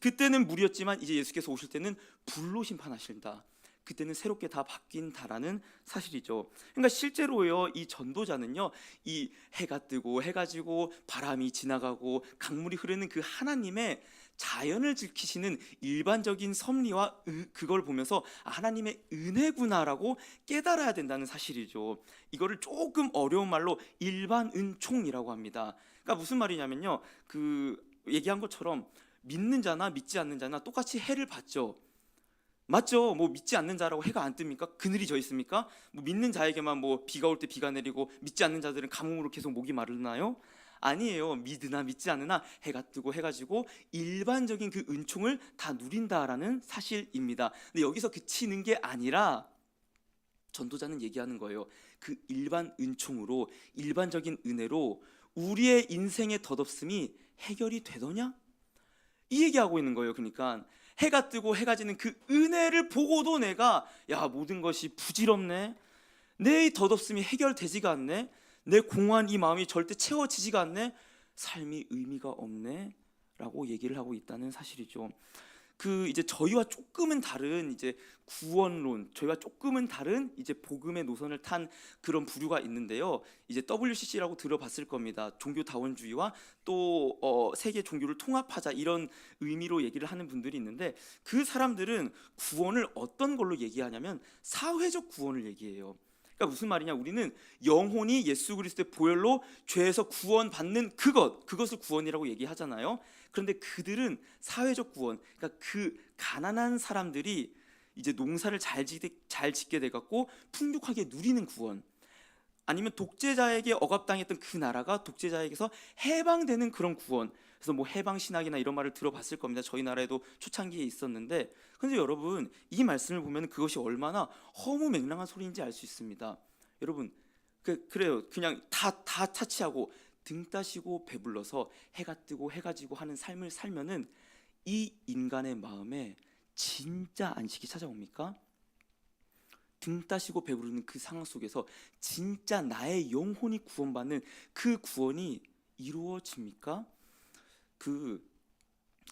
Speaker 1: 그때는 물이었지만 이제 예수께서 오실 때는 불로 심판하신다. 그때는 새롭게 다 바뀐다라는 사실이죠. 그러니까 실제로요, 이 전도자는요, 이 해가 뜨고 해가 지고 바람이 지나가고 강물이 흐르는 그 하나님의 자연을 지키시는 일반적인 섭리와 그걸 보면서 하나님의 은혜구나라고 깨달아야 된다는 사실이죠. 이거를 조금 어려운 말로 일반 은총이라고 합니다. 그러니까 무슨 말이냐면요, 그 얘기한 것처럼 믿는 자나 믿지 않는 자나 똑같이 해를 받죠. 맞죠? 뭐 믿지 않는 자라고 해가 안 뜹니까? 그늘이 져 있습니까? 뭐 믿는 자에게만 뭐 비가 올 때 비가 내리고 믿지 않는 자들은 가뭄으로 계속 목이 마르나요? 아니에요. 믿으나 믿지 않으나 해가 뜨고 해가 지고 일반적인 그 은총을 다 누린다라는 사실입니다. 근데 여기서 그치는 게 아니라 전도자는 얘기하는 거예요. 그 일반 은총으로, 일반적인 은혜로 우리의 인생의 덧없음이 해결이 되더냐? 이 얘기하고 있는 거예요. 그러니까 해가 뜨고 해가 지는 그 은혜를 보고도 내가 모든 것이 부질없네, 내 덧없음이 해결되지가 않네, 내 공허한 이 마음이 절대 채워지지가 않네, 삶이 의미가 없네 라고 얘기를 하고 있다는 사실이죠. 그 이제 저희와 조금은 다른 이제 구원론, 저희와 조금은 다른 이제 복음의 노선을 탄 그런 부류가 있는데요. 이제 WCC라고 들어봤을 겁니다. 종교다원주의와 또 세계 종교를 통합하자 이런 의미로 얘기를 하는 분들이 있는데, 그 사람들은 구원을 어떤 걸로 얘기하냐면 사회적 구원을 얘기해요. 그러니까 무슨 말이냐, 우리는 영혼이 예수 그리스도의 보혈로 죄에서 구원받는 그것을 구원이라고 얘기하잖아요. 그런데 그들은 사회적 구원, 그러니까 그 가난한 사람들이 이제 농사를 잘 짓게 돼 갖고 풍족하게 누리는 구원, 아니면 독재자에게 억압당했던 그 나라가 독재자에게서 해방되는 그런 구원. 그래서 뭐 해방 신학이나 이런 말을 들어봤을 겁니다. 저희 나라에도 초창기에 있었는데, 근데 여러분 이 말씀을 보면 그것이 얼마나 허무맹랑한 소리인지 알 수 있습니다. 여러분 그래요. 그냥 다 차치하고 등 따시고 배불러서 해가 뜨고 해가 지고 하는 삶을 살면은 이 인간의 마음에 진짜 안식이 찾아옵니까? 등 따시고 배부르는 그 상황 속에서 진짜 나의 영혼이 구원받는 그 구원이 이루어집니까? 그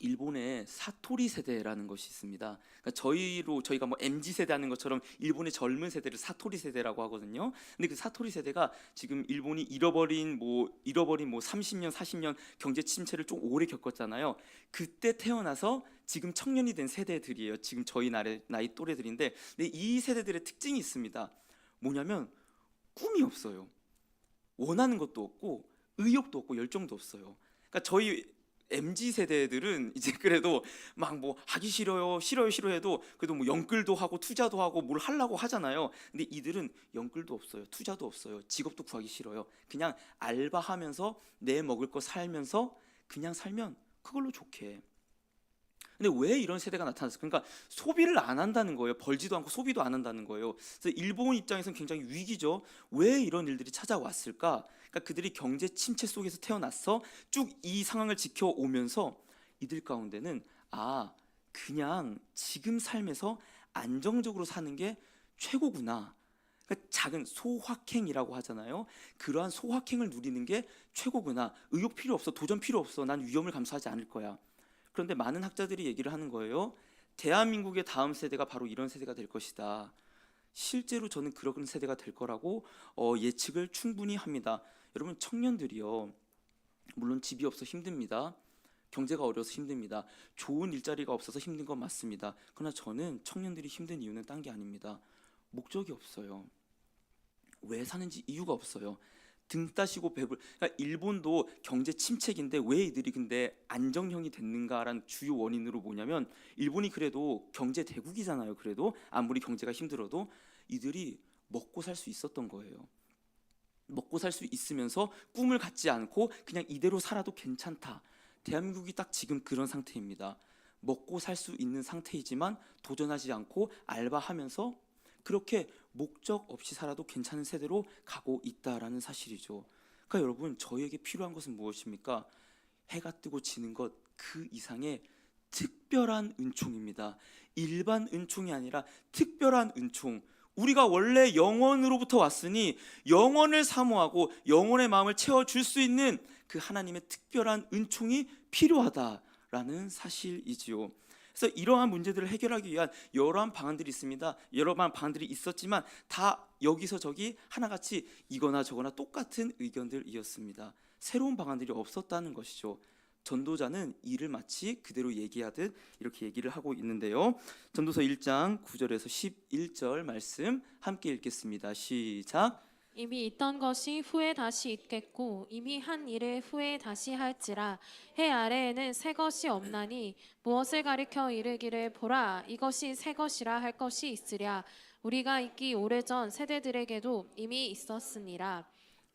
Speaker 1: 일본의 사토리 세대라는 것이 있습니다. 그러니까 저희가 뭐 MZ 세대 하는 것처럼 일본의 젊은 세대를 사토리 세대라고 하거든요. 근데 그 사토리 세대가 지금 일본이 잃어버린 뭐 30년, 40년 경제 침체를 좀 오래 겪었잖아요. 그때 태어나서 지금 청년이 된 세대들이에요. 지금 저희 나이 또래들인데, 근데 이 세대들의 특징이 있습니다. 뭐냐면 꿈이 없어요. 원하는 것도 없고 의욕도 없고 열정도 없어요. 그러니까 저희 MZ 세대들은 이제 그래도 막 뭐 하기 싫어요 해도 그래도 뭐 연끌도 하고 투자도 하고 뭘 하려고 하잖아요. 근데 이들은 연끌도 없어요, 투자도 없어요, 직업도 구하기 싫어요. 그냥 알바하면서 내 먹을 거 살면서 그냥 살면 그걸로 좋게. 근데 왜 이런 세대가 나타났을까? 그러니까 소비를 안 한다는 거예요. 벌지도 않고 소비도 안 한다는 거예요. 그래서 일본 입장에서는 굉장히 위기죠. 왜 이런 일들이 찾아왔을까? 그러니까 그들이 경제 침체 속에서 태어났어 쭉 이 상황을 지켜오면서 이들 가운데는 그냥 지금 삶에서 안정적으로 사는 게 최고구나. 그러니까 작은 소확행이라고 하잖아요. 그러한 소확행을 누리는 게 최고구나. 의욕 필요 없어, 도전 필요 없어, 난 위험을 감수하지 않을 거야. 그런데 많은 학자들이 얘기를 하는 거예요. 대한민국의 다음 세대가 바로 이런 세대가 될 것이다. 실제로 저는 그런 세대가 될 거라고 예측을 충분히 합니다. 여러분, 청년들이요, 물론 집이 없어 힘듭니다. 경제가 어려서 힘듭니다. 좋은 일자리가 없어서 힘든 건 맞습니다. 그러나 저는 청년들이 힘든 이유는 딴 게 아닙니다. 목적이 없어요. 왜 사는지 이유가 없어요. 등 따시고 그러니까 일본도 경제 침체기인데 왜 이들이 근데 안정형이 됐는가라는 주요 원인으로 뭐냐면, 일본이 그래도 경제 대국이잖아요. 그래도 아무리 경제가 힘들어도 이들이 먹고 살 수 있었던 거예요. 먹고 살 수 있으면서 꿈을 갖지 않고 그냥 이대로 살아도 괜찮다. 대한민국이 딱 지금 그런 상태입니다. 먹고 살 수 있는 상태이지만 도전하지 않고 알바하면서 그렇게 목적 없이 살아도 괜찮은 세대로 가고 있다라는 사실이죠. 그러니까 여러분, 저희에게 필요한 것은 무엇입니까? 해가 뜨고 지는 것 그 이상의 특별한 은총입니다. 일반 은총이 아니라 특별한 은총. 우리가 원래 영원으로부터 왔으니 영원을 사모하고 영원의 마음을 채워줄 수 있는 그 하나님의 특별한 은총이 필요하다라는 사실이지요. 그래서 이러한 문제들을 해결하기 위한 여러한 방안들이 있습니다. 여러한 방안들이 있었지만 다 여기서 저기 하나같이 이거나 저거나 똑같은 의견들이었습니다. 새로운 방안들이 없었다는 것이죠. 전도자는 이를 마치 그대로 얘기하듯 이렇게 얘기를 하고 있는데요. 전도서 1장 9절에서 11절 말씀 함께 읽겠습니다. 시작.
Speaker 2: 이미 있던 것이 후에 다시 있겠고 이미 한 일을 후에 다시 할지라. 해 아래에는 새 것이 없나니 무엇을 가리켜 이르기를 보라 이것이 새 것이라 할 것이 있으랴. 우리가 있기 오래전 세대들에게도 이미 있었으니라.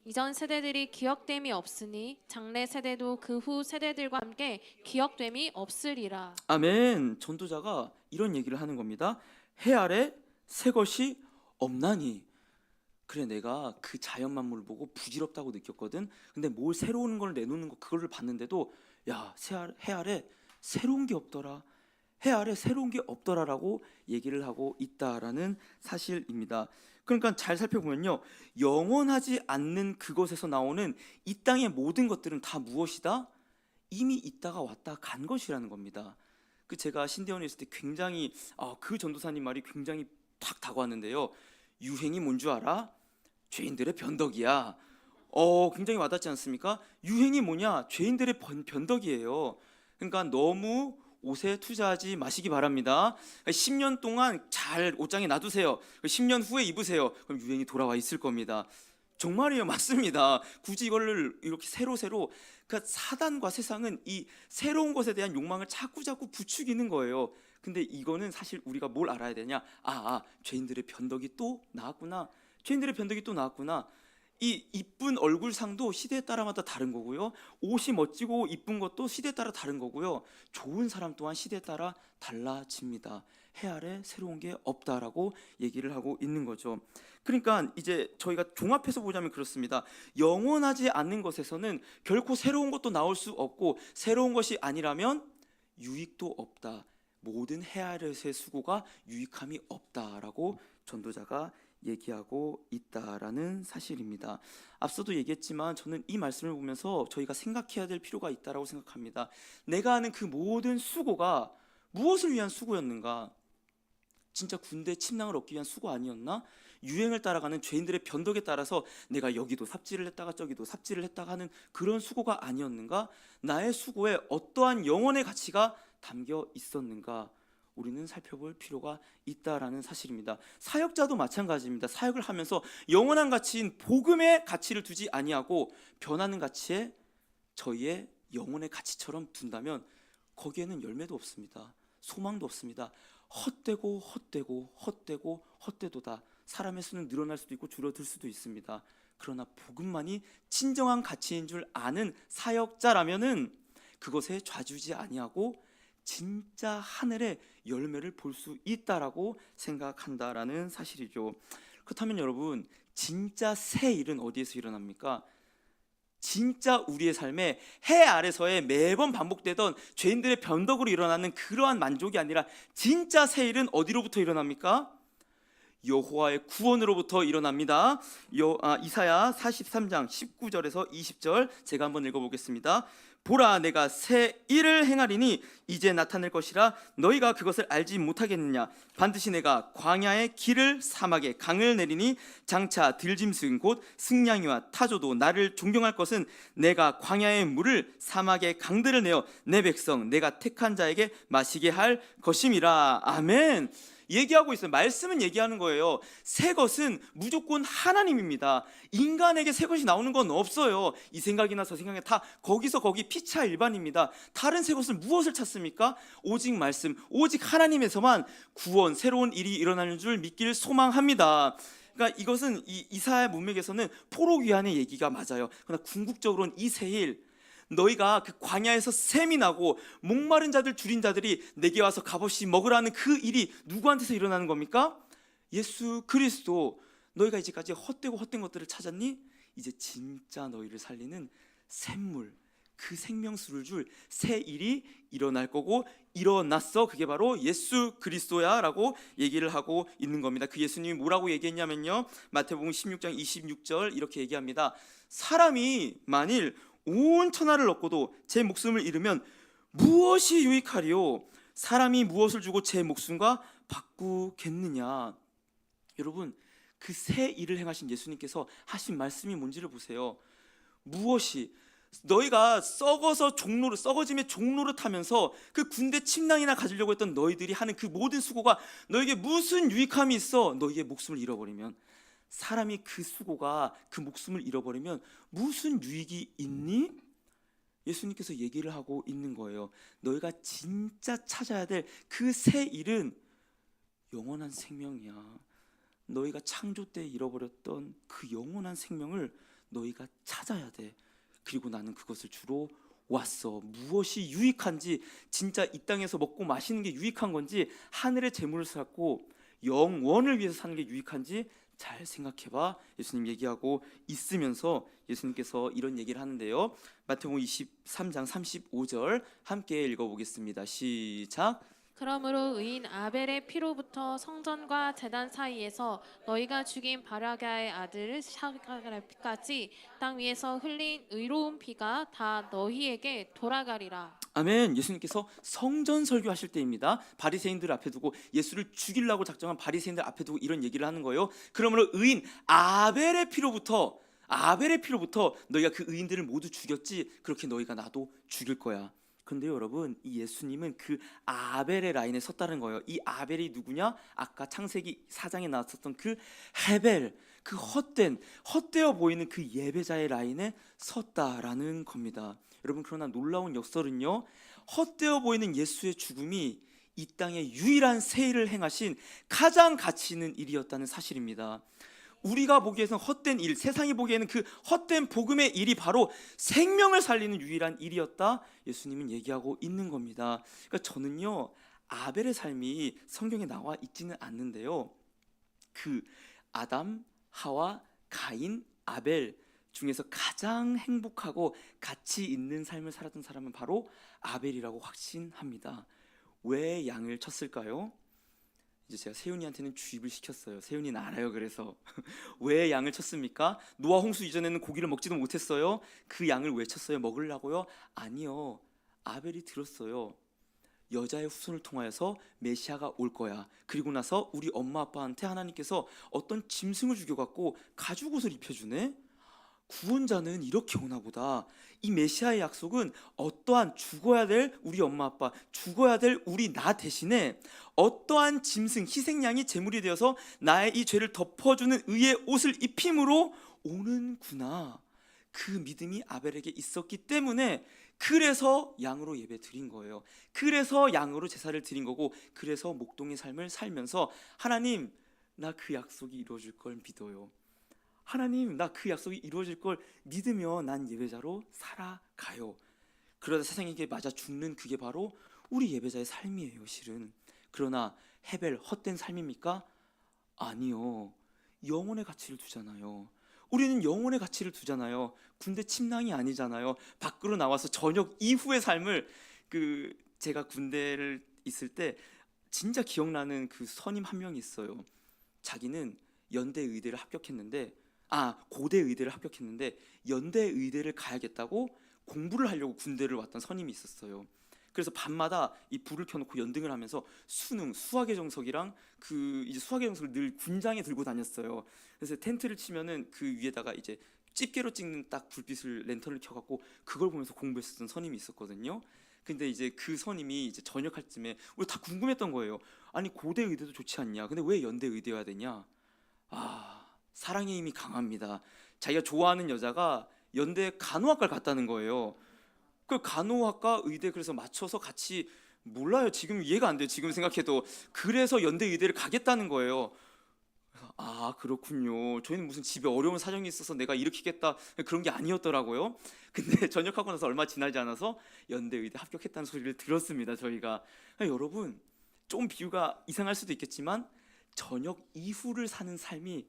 Speaker 2: 이전 세대들이 기억됨이 없으니 장래 세대도 그 후 세대들과 함께 기억됨이 없으리라.
Speaker 1: 아멘. 전도자가 이런 얘기를 하는 겁니다. 해 아래 새 것이 없나니. 그래, 내가 그 자연 만물을 보고 부질없다고 느꼈거든. 근데 뭘 새로운 걸 내놓는 거 그거를 봤는데도 야, 해 아래 새로운 게 없더라. 해 아래 새로운 게 없더라라고 얘기를 하고 있다라는 사실입니다. 그러니까 잘 살펴보면요, 영원하지 않는 그것에서 나오는 이 땅의 모든 것들은 다 무엇이다? 이미 있다가 왔다 간 것이라는 겁니다. 그 제가 신대원에 있을 때 굉장히 그 전도사님 말이 굉장히 탁 다가왔는데요. 유행이 뭔 줄 알아? 죄인들의 변덕이야. 굉장히 와닿지 않습니까? 유행이 뭐냐? 죄인들의 변덕이에요. 그러니까 너무 옷에 투자하지 마시기 바랍니다. 10년 동안 잘 옷장에 놔두세요. 10년 후에 입으세요. 그럼 유행이 돌아와 있을 겁니다. 정말이에요. 맞습니다. 굳이 이걸 이렇게 새로 그러니까 사단과 세상은 이 새로운 것에 대한 욕망을 자꾸 부추기는 거예요. 근데 이거는 사실 우리가 뭘 알아야 되냐? 죄인들의 변덕이 또 나왔구나. 죄인들의 변덕이 또 나왔구나. 이 이쁜 얼굴상도 시대에 따라마다 다른 거고요. 옷이 멋지고 이쁜 것도 시대에 따라 다른 거고요. 좋은 사람 또한 시대에 따라 달라집니다. 해 아래 새로운 게 없다라고 얘기를 하고 있는 거죠. 그러니까 이제 저희가 종합해서 보자면 그렇습니다. 영원하지 않는 것에서는 결코 새로운 것도 나올 수 없고 새로운 것이 아니라면 유익도 없다. 모든 해 아래의 수고가 유익함이 없다라고 전도자가 얘기하고 있다라는 사실입니다. 앞서도 얘기했지만 저는 이 말씀을 보면서 저희가 생각해야 될 필요가 있다라고 생각합니다. 내가 하는 그 모든 수고가 무엇을 위한 수고였는가? 진짜 군대 침낭을 얻기 위한 수고 아니었나? 유행을 따라가는 죄인들의 변덕에 따라서 내가 여기도 삽질을 했다가 저기도 삽질을 했다가 하는 그런 수고가 아니었는가? 나의 수고에 어떠한 영혼의 가치가 담겨 있었는가? 우리는 살펴볼 필요가 있다라는 사실입니다. 사역자도 마찬가지입니다. 사역을 하면서 영원한 가치인 복음의 가치를 두지 아니하고 변하는 가치에 저희의 영혼의 가치처럼 둔다면 거기에는 열매도 없습니다. 소망도 없습니다. 헛되고다. 사람의 수는 늘어날 수도 있고 줄어들 수도 있습니다. 그러나 복음만이 진정한 가치인 줄 아는 사역자라면은 그것에 좌주지 아니하고 진짜 하늘의 열매를 볼 수 있다라고 생각한다라는 사실이죠. 그렇다면 여러분, 진짜 새 일은 어디에서 일어납니까? 진짜 우리의 삶에 해 아래서의 매번 반복되던 죄인들의 변덕으로 일어나는 그러한 만족이 아니라 진짜 새 일은 어디로부터 일어납니까? 여호와의 구원으로부터 일어납니다. 이사야 43장 19절에서 20절 제가 한번 읽어보겠습니다. 보라, 내가 새 일을 행하리니 이제 나타낼 것이라 너희가 그것을 알지 못하겠느냐. 반드시 내가 광야의 길을 사막에 강을 내리니 장차 들짐승 곧 승냥이와 타조도 나를 존경할 것은 내가 광야의 물을 사막의 강들을 내어 내 백성 내가 택한 자에게 마시게 할 것임이라. 아멘. 얘기하고 있어요. 말씀은 얘기하는 거예요. 새 것은 무조건 하나님입니다. 인간에게 새 것이 나오는 건 없어요. 이 생각이나 저 생각이 다 거기서 거기 피차 일반입니다. 다른 새 것을 무엇을 찾습니까? 오직 말씀, 오직 하나님에서만 구원, 새로운 일이 일어나는 줄 믿기를 소망합니다. 그러니까 이것은 이사야 문맥에서는 포로귀환의 얘기가 맞아요. 그러나 궁극적으로는 이 새 일, 너희가 그 광야에서 샘이 나고 목마른 자들 줄인 자들이 내게 와서 값없이 먹으라는 그 일이 누구한테서 일어나는 겁니까? 예수 그리스도. 너희가 이제까지 헛되고 헛된 것들을 찾았니? 이제 진짜 너희를 살리는 샘물, 그 생명수를 줄 새 일이 일어날 거고 일어났어. 그게 바로 예수 그리스도야 라고 얘기를 하고 있는 겁니다. 그 예수님이 뭐라고 얘기했냐면요, 마태복음 16장 26절 이렇게 얘기합니다. 사람이 만일 온 천하를 얻고도 제 목숨을 잃으면 무엇이 유익하리요? 사람이 무엇을 주고 제 목숨과 바꾸겠느냐. 여러분, 그 새 일을 행하신 예수님께서 하신 말씀이 뭔지를 보세요. 무엇이, 너희가 썩어짐의 종로를 타면서 그 군대 침낭이나 가지려고 했던 너희들이 하는 그 모든 수고가 너에게 무슨 유익함이 있어? 너희의 목숨을 잃어버리면, 사람이 그 수고가 그 목숨을 잃어버리면 무슨 유익이 있니? 예수님께서 얘기를 하고 있는 거예요. 너희가 진짜 찾아야 될 그 새 일은 영원한 생명이야. 너희가 창조 때 잃어버렸던 그 영원한 생명을 너희가 찾아야 돼. 그리고 나는 그것을 주로 왔어. 무엇이 유익한지, 진짜 이 땅에서 먹고 마시는 게 유익한 건지, 하늘의 재물을 쌓고 영원을 위해서 사는 게 유익한지 잘 생각해봐. 예수님 얘기하고 있으면서 예수님께서 이런 얘기를 하는데요, 마태복음 23장 35절 함께 읽어보겠습니다. 시작.
Speaker 2: 그러므로 의인 아벨의 피로부터 성전과 제단 사이에서 너희가 죽인 바라가의 아들 샤갈의 피까지 땅 위에서 흘린 의로운 피가 다 너희에게 돌아가리라.
Speaker 1: 아멘. 예수님께서 성전 설교하실 때입니다. 바리새인들 앞에 두고, 예수를 죽이려고 작정한 바리새인들 앞에 두고 이런 얘기를 하는 거예요. 그러므로 의인 아벨의 피로부터 너희가 그 의인들을 모두 죽였지, 그렇게 너희가 나도 죽일 거야. 그런데 여러분, 이 예수님은 그 아벨의 라인에 섰다는 거예요. 이 아벨이 누구냐? 아까 창세기 4장에 나왔었던 그 헤벨, 그 헛되어 보이는 그 예배자의 라인에 섰다라는 겁니다. 여러분, 그러나 놀라운 역설은요, 헛되어 보이는 예수의 죽음이 이 땅에 유일한 새 일을 행하신 가장 가치 있는 일이었다는 사실입니다. 우리가 보기에는 헛된 일, 세상이 보기에는 그 헛된 복음의 일이 바로 생명을 살리는 유일한 일이었다, 예수님은 얘기하고 있는 겁니다. 그러니까 저는요, 아벨의 삶이 성경에 나와 있지는 않는데요, 그 아담, 하와, 가인, 아벨 중에서 가장 행복하고 가치 있는 삶을 살았던 사람은 바로 아벨이라고 확신합니다. 왜 양을 쳤을까요? 이제 제가 세윤이한테는 주입을 시켰어요. 세윤이는 알아요. 그래서 왜 양을 쳤습니까? 노아 홍수 이전에는 고기를 먹지도 못했어요. 그 양을 왜 쳤어요? 먹으려고요? 아니요. 아벨이 들었어요. 여자의 후손을 통하여서 메시아가 올 거야. 그리고 나서 우리 엄마 아빠한테 하나님께서 어떤 짐승을 죽여갖고 가죽옷을 입혀주네. 구원자는 이렇게 오나 보다. 이 메시아의 약속은 어떠한 죽어야 될 우리 엄마 아빠, 죽어야 될 우리 나 대신에 어떠한 짐승, 희생양이 제물이 되어서 나의 이 죄를 덮어주는 의의 옷을 입힘으로 오는구나. 그 믿음이 아벨에게 있었기 때문에, 그래서 양으로 예배 드린 거예요. 그래서 양으로 제사를 드린 거고, 그래서 목동의 삶을 살면서 하나님, 나 그 약속이 이루어질 걸 믿어요. 하나님, 나 그 약속이 이루어질 걸 믿으며 난 예배자로 살아가요. 그러다 세상에게 맞아 죽는 그게 바로 우리 예배자의 삶이에요, 실은. 그러나 헤벨, 헛된 삶입니까? 아니요. 영혼의 가치를 두잖아요. 우리는 영혼의 가치를 두잖아요. 군대 침낭이 아니잖아요. 밖으로 나와서 저녁 이후의 삶을 제가 군대를 있을 때 진짜 기억나는 그 선임 한 명이 있어요. 자기는 연대 의대를 합격했는데 고대 의대를 합격했는데 연대 의대를 가야겠다고 공부를 하려고 군대를 왔던 선임이 있었어요. 그래서 밤마다 이 불을 켜놓고 연등을 하면서 수능, 수학의 정석이랑 이제 수학의 정석을 늘 군장에 들고 다녔어요. 그래서 텐트를 치면은 그 위에다가 이제 집게로 찍는 딱 불빛을 랜턴을 켜갖고 그걸 보면서 공부했었던 선임이 있었거든요. 근데 이제 그 선임이 이제 전역할 쯤에 우리 다 궁금했던 거예요. 아니 고대 의대도 좋지 않냐? 근데 왜 연대 의대여야 되냐? 사랑의 힘이 강합니다. 자기가 좋아하는 여자가 연대 간호학과를 갔다는 거예요. 그 간호학과 의대 그래서 맞춰서 같이 몰라요. 지금 이해가 안 돼요. 지금 생각해도 그래서 연대 의대를 가겠다는 거예요. 그래서 그렇군요. 저희는 무슨 집에 어려운 사정이 있어서 내가 일으키겠다 그런 게 아니었더라고요. 근데 전역하고 나서 얼마 지나지 않아서 연대 의대 합격했다는 소리를 들었습니다. 저희가 여러분 좀 비유가 이상할 수도 있겠지만 전역 이후를 사는 삶이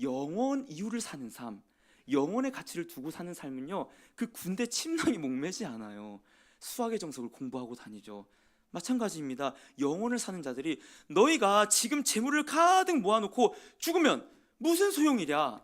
Speaker 1: 영원 이후를 사는 삶, 영혼의 가치를 두고 사는 삶은요 그 군대 침낭이 목매지 않아요. 수학의 정석을 공부하고 다니죠. 마찬가지입니다. 영혼을 사는 자들이 너희가 지금 재물을 가득 모아놓고 죽으면 무슨 소용이랴?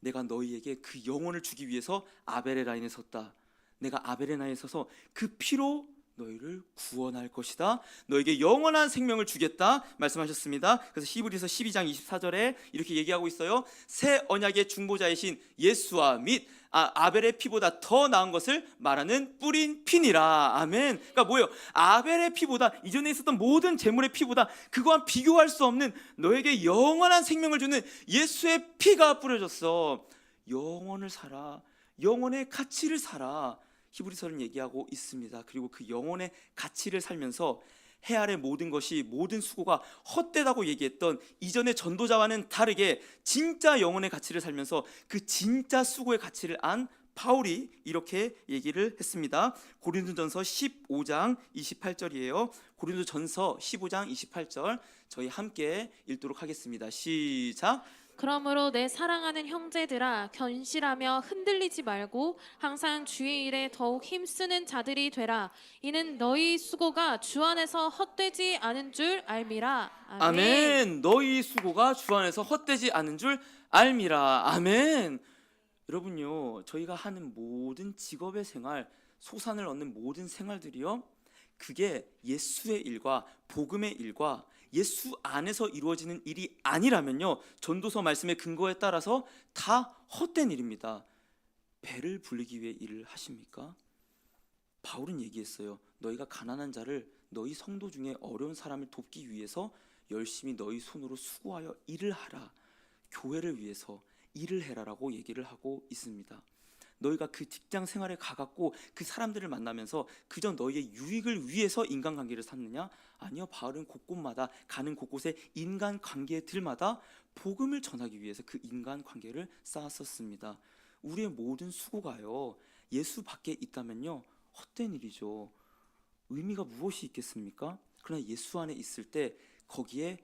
Speaker 1: 내가 너희에게 그 영혼을 주기 위해서 아벨의 라인에 섰다. 내가 아벨의 라인에 서서 그 피로 너희를 구원할 것이다. 너에게 영원한 생명을 주겠다 말씀하셨습니다. 그래서 히브리서 12장 24절에 이렇게 얘기하고 있어요. 새 언약의 중보자이신 예수와 및 아벨의 피보다 더 나은 것을 말하는 뿌린 피니라. 아멘. 그러니까 뭐예요? 아벨의 피보다 이전에 있었던 모든 제물의 피보다 그거와 비교할 수 없는 너에게 영원한 생명을 주는 예수의 피가 뿌려졌어. 영원을 살아. 영원의 가치를 살아. 히브리서는 얘기하고 있습니다. 그리고 그 영혼의 가치를 살면서 해 아래 모든 것이 모든 수고가 헛되다고 얘기했던 이전의 전도자와는 다르게 진짜 영혼의 가치를 살면서 그 진짜 수고의 가치를 안 바울이 이렇게 얘기를 했습니다. 고린도전서 15장 28절이에요. 고린도전서 15장 28절 저희 함께 읽도록 하겠습니다. 시작.
Speaker 2: 그러므로 내 사랑하는 형제들아 견실하며 흔들리지 말고 항상 주의 일에 더욱 힘쓰는 자들이 되라. 이는 너희 수고가 주 안에서 헛되지 않은 줄 알미라. 아멘.
Speaker 1: 아멘. 너희 수고가 주 안에서 헛되지 않은 줄 알미라. 아멘. 여러분요, 저희가 하는 모든 직업의 생활, 소산을 얻는 모든 생활들이요, 그게 예수의 일과 복음의 일과 예수 안에서 이루어지는 일이 아니라면요, 전도서 말씀의 근거에 따라서 다 헛된 일입니다. 배를 불리기 위해 일을 하십니까? 바울은 얘기했어요. 너희가 가난한 자를, 너희 성도 중에 어려운 사람을 돕기 위해서 열심히 너희 손으로 수고하여 일을 하라. 교회를 위해서 일을 해라라고 얘기를 하고 있습니다. 너희가 그 직장 생활에 가갖고 그 사람들을 만나면서 그저 너희의 유익을 위해서 인간관계를 쌓느냐? 아니요. 바울은 곳곳마다 가는 곳곳에 인간관계들마다 복음을 전하기 위해서 그 인간관계를 쌓았었습니다. 우리의 모든 수고가요, 예수 밖에 있다면요, 헛된 일이죠. 의미가 무엇이 있겠습니까? 그러나 예수 안에 있을 때 거기에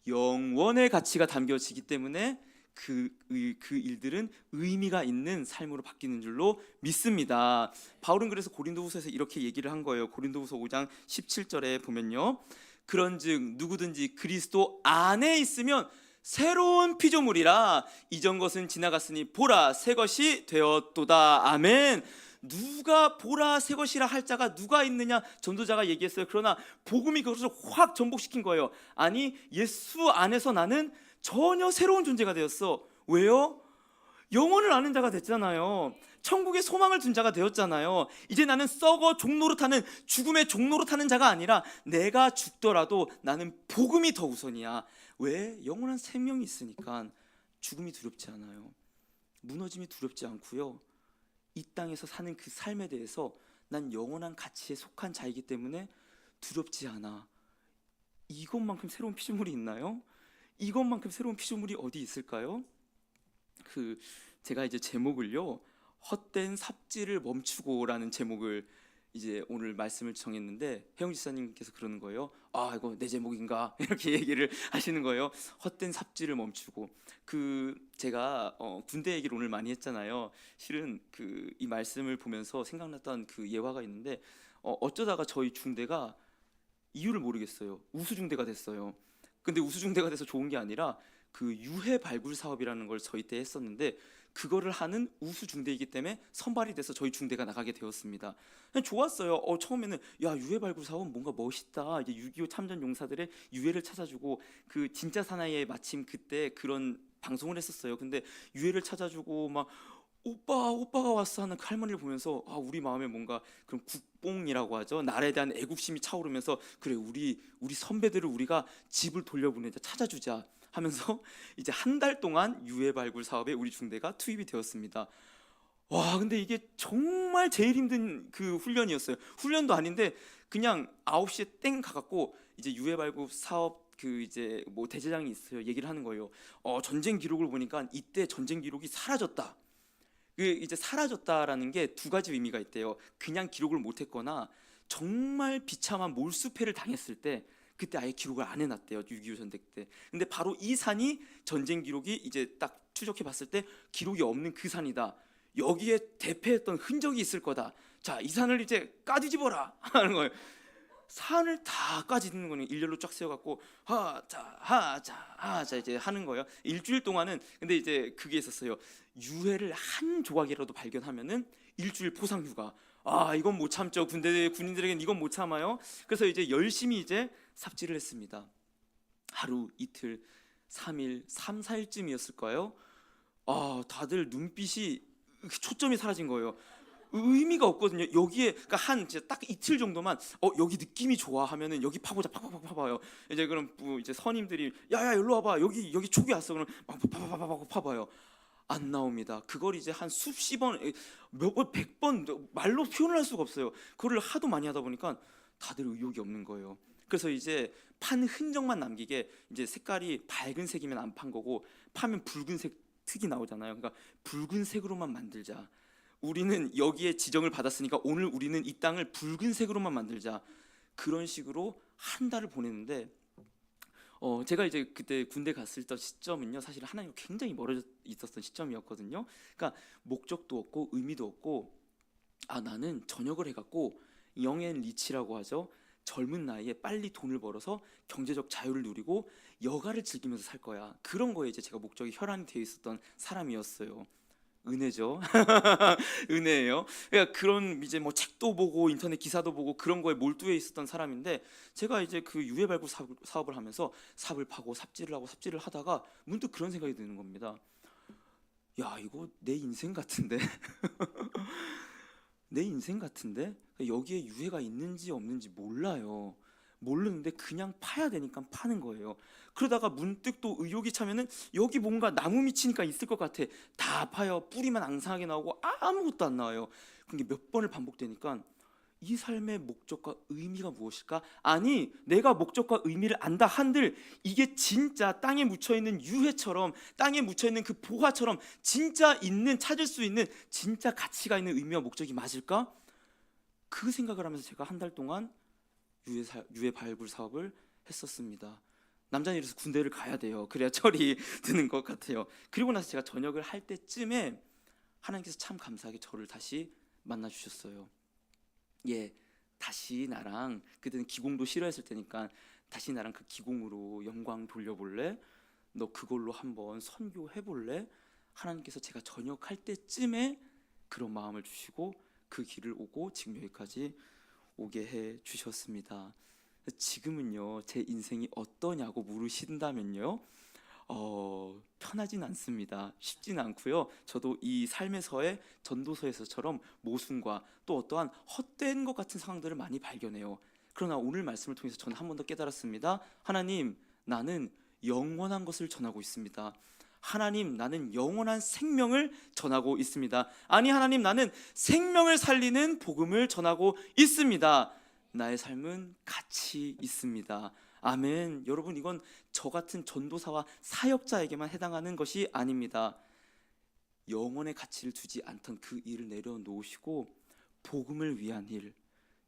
Speaker 1: 영원의 가치가 담겨지기 때문에 그 일들은 의미가 있는 삶으로 바뀌는 줄로 믿습니다. 바울은 그래서 고린도후서에서 이렇게 얘기를 한 거예요. 고린도후서 5장 17절에 보면요, 그런즉 누구든지 그리스도 안에 있으면 새로운 피조물이라 이전 것은 지나갔으니 보라 새 것이 되었도다. 아멘. 누가 보라 새 것이라 할 자가 누가 있느냐? 전도자가 얘기했어요. 그러나 복음이 그것을 확 전복시킨 거예요. 아니, 예수 안에서 나는 전혀 새로운 존재가 되었어. 왜요? 영혼을 아는 자가 됐잖아요. 천국의 소망을 둔 자가 되었잖아요. 이제 나는 썩어 종노릇하는, 죽음의 종노릇하는 자가 아니라 내가 죽더라도 나는 복음이 더 우선이야. 왜? 영원한 생명이 있으니까 죽음이 두렵지 않아요. 무너짐이 두렵지 않고요. 이 땅에서 사는 그 삶에 대해서 난 영원한 가치에 속한 자이기 때문에 두렵지 않아. 이것만큼 새로운 피조물이 있나요? 이것만큼 새로운 피조물이 어디 있을까요? 제가 이제 제목을요, 헛된 삽질을 멈추고라는 제목을 이제 오늘 말씀을 정했는데 혜영 지사님께서 그러는 거예요. 아, 이거 내 제목인가? 이렇게 얘기를 하시는 거예요. 헛된 삽질을 멈추고. 제가 군대 얘기를 오늘 많이 했잖아요. 실은 이 말씀을 보면서 생각났던 그 예화가 있는데, 어쩌다가 저희 중대가 이유를 모르겠어요. 우수중대가 됐어요. 근데 우수중대가 돼서 좋은 게 아니라 그 유해 발굴 사업이라는 걸 저희 때 했었는데, 그거를 하는 우수중대이기 때문에 선발이 돼서 저희 중대가 나가게 되었습니다. 그냥 좋았어요. 처음에는 야, 유해 발굴 사업 뭔가 멋있다. 이제 6.25 참전 용사들의 유해를 찾아주고, 그 진짜 사나이에 마침 그때 그런 방송을 했었어요. 근데 유해를 찾아주고 막 오빠가 왔어 하는 그 할머니를 보면서 우리 마음에 뭔가 그런 국뽕이라고 하죠. 나라에 대한 애국심이 차오르면서, 그래, 우리 선배들을 우리가 집을 돌려보내자, 찾아주자 하면서 이제 한 달 동안 유해 발굴 사업에 우리 중대가 투입이 되었습니다. 와, 근데 이게 정말 제일 힘든 그 훈련이었어요. 훈련도 아닌데 그냥 9시에 땡 가갖고 이제 유해 발굴 사업 이제 뭐 대대장이 있어요. 얘기를 하는 거예요. 전쟁 기록을 보니까 이때 전쟁 기록이 사라졌다. 이제 사라졌다라는 게 두 가지 의미가 있대요. 그냥 기록을 못했거나 정말 비참한 몰수패를 당했을 때 그때 아예 기록을 안 해놨대요. 6.25 전쟁 때. 근데 바로 이 산이 전쟁 기록이 이제 딱 추적해 봤을 때 기록이 없는 그 산이다. 여기에 대패했던 흔적이 있을 거다. 자, 이 산을 이제 까뒤집어라 하는 거예요. 산을 다 까짓는 거는 일렬로 쫙 세워갖고 하자 이제 하는 거예요. 일주일 동안은. 근데 이제 그게 있었어요. 유해를 한 조각이라도 발견하면은 일주일 포상휴가. 이건 못 참죠. 군인들에게는 이건 못 참아요. 그래서 이제 열심히 이제 삽질을 했습니다. 하루, 이틀, 3일, 3, 4일쯤이었을까요? 다들 눈빛이 초점이 사라진 거예요. 의미가 없거든요. 여기에 그러니까 딱 이틀 정도만 여기 느낌이 좋아 하면은 여기 파보자, 팍팍팍 파봐요. 이제 그럼 이제 선임들이 야야 일로 와봐, 여기 촉이 왔어. 그럼 막 파파파파 파봐요. 안 나옵니다. 그걸 이제 한 수십 번, 몇 번, 100번 말로 표현을 할 수가 없어요. 그거를 하도 많이 하다 보니까 다들 의욕이 없는 거예요. 그래서 이제 판 흔적만 남기게, 이제 색깔이 밝은 색이면 안 판 거고 파면 붉은색 특이 나오잖아요. 그러니까 붉은색으로만 만들자. 우리는 여기에 지정을 받았으니까 오늘 우리는 이 땅을 붉은색으로만 만들자. 그런 식으로 한 달을 보냈는데, 제가 이제 그때 군대 갔을 때 시점은요, 사실 하나님과 굉장히 멀어져 있었던 시점이었거든요. 그러니까 목적도 없고 의미도 없고, 나는 전역을 해갖고 영앤 리치라고 하죠. 젊은 나이에 빨리 돈을 벌어서 경제적 자유를 누리고 여가를 즐기면서 살 거야. 그런 거에 이제 제가 목적이 혈안이 되어 있었던 사람이었어요. 은혜죠. 은혜예요. 그러니까 그런 이제 뭐 책도 보고 인터넷 기사도 보고 그런 거에 몰두해 있었던 사람인데, 제가 이제 그 유해 발굴 사업을 하면서 삽을 파고 삽질을 하고 삽질을 하다가 문득 그런 생각이 드는 겁니다. 야, 이거 내 인생 같은데. 내 인생 같은데 여기에 유해가 있는지 없는지 몰라요. 모르는데 그냥 파야 되니까 파는 거예요. 그러다가 문득 또 의욕이 차면은 여기 뭔가 나무 밑이니까 있을 것 같아. 다 파요. 뿌리만 앙상하게 나오고 아무것도 안 나와요. 그게 몇 번을 반복되니까 이 삶의 목적과 의미가 무엇일까? 아니, 내가 목적과 의미를 안다 한들 이게 진짜 땅에 묻혀있는 유해처럼, 땅에 묻혀있는 그 보화처럼 진짜 찾을 수 있는 진짜 가치가 있는 의미와 목적이 맞을까? 그 생각을 하면서 제가 한 달 동안 유해 발굴 사업을 했었습니다. 남자는 이래서 군대를 가야 돼요. 그래야 철이 드는 것 같아요. 그리고 나서 제가 전역을 할 때쯤에 하나님께서 참 감사하게 저를 다시 만나 주셨어요. 다시 나랑, 그때는 기공도 싫어했을 테니까 다시 나랑 그 기공으로 영광 돌려볼래? 너 그걸로 한번 선교해볼래? 하나님께서 제가 전역할 때쯤에 그런 마음을 주시고 그 길을 오고 지금 여기까지 오게 해 주셨습니다. 지금은요, 제 인생이 어떠냐고 물으신다면요, 편하진 않습니다. 쉽진 않고요. 저도 이 삶에서의 전도서에서처럼 모순과 또 어떠한 헛된 것 같은 상황들을 많이 발견해요. 그러나 오늘 말씀을 통해서 저는 한 번 더 깨달았습니다. 하나님, 나는 영원한 것을 전하고 있습니다. 하나님, 나는 영원한 생명을 전하고 있습니다. 아니, 하나님, 나는 생명을 살리는 복음을 전하고 있습니다. 나의 삶은 가치 있습니다. 아멘. 여러분, 이건 저 같은 전도사와 사역자에게만 해당하는 것이 아닙니다. 영원의 가치를 두지 않던 그 일을 내려놓으시고 복음을 위한 일,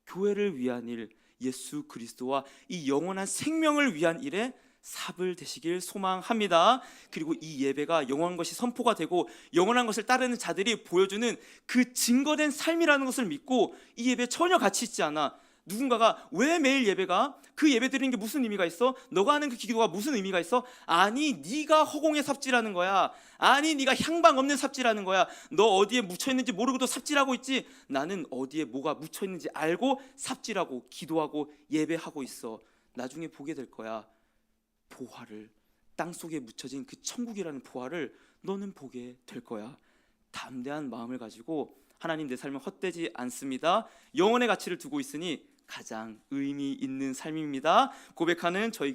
Speaker 1: 교회를 위한 일, 예수 그리스도와 이 영원한 생명을 위한 일에 삽을 되시길 소망합니다. 그리고 이 예배가 영원한 것이 선포가 되고 영원한 것을 따르는 자들이 보여주는 그 증거된 삶이라는 것을 믿고 이 예배에 전혀 가치 있지 않아. 누군가가 왜 매일 예배가? 그 예배 드리는 게 무슨 의미가 있어? 너가 하는 그 기도가 무슨 의미가 있어? 아니 네가 허공에 삽질하는 거야. 아니 네가 향방 없는 삽질하는 거야. 너 어디에 묻혀있는지 모르고도 삽질하고 있지. 나는 어디에 뭐가 묻혀있는지 알고 삽질하고 기도하고 예배하고 있어. 나중에 보게 될 거야. 보화를, 땅속에 묻혀진 그 천국이라는 보화를 너는 보게 될 거야. 담대한 마음을 가지고 하나님 내 삶은 헛되지 않습니다. 영혼의 가치를 두고 있으니 가장 의미 있는 삶입니다. 고백하는 저희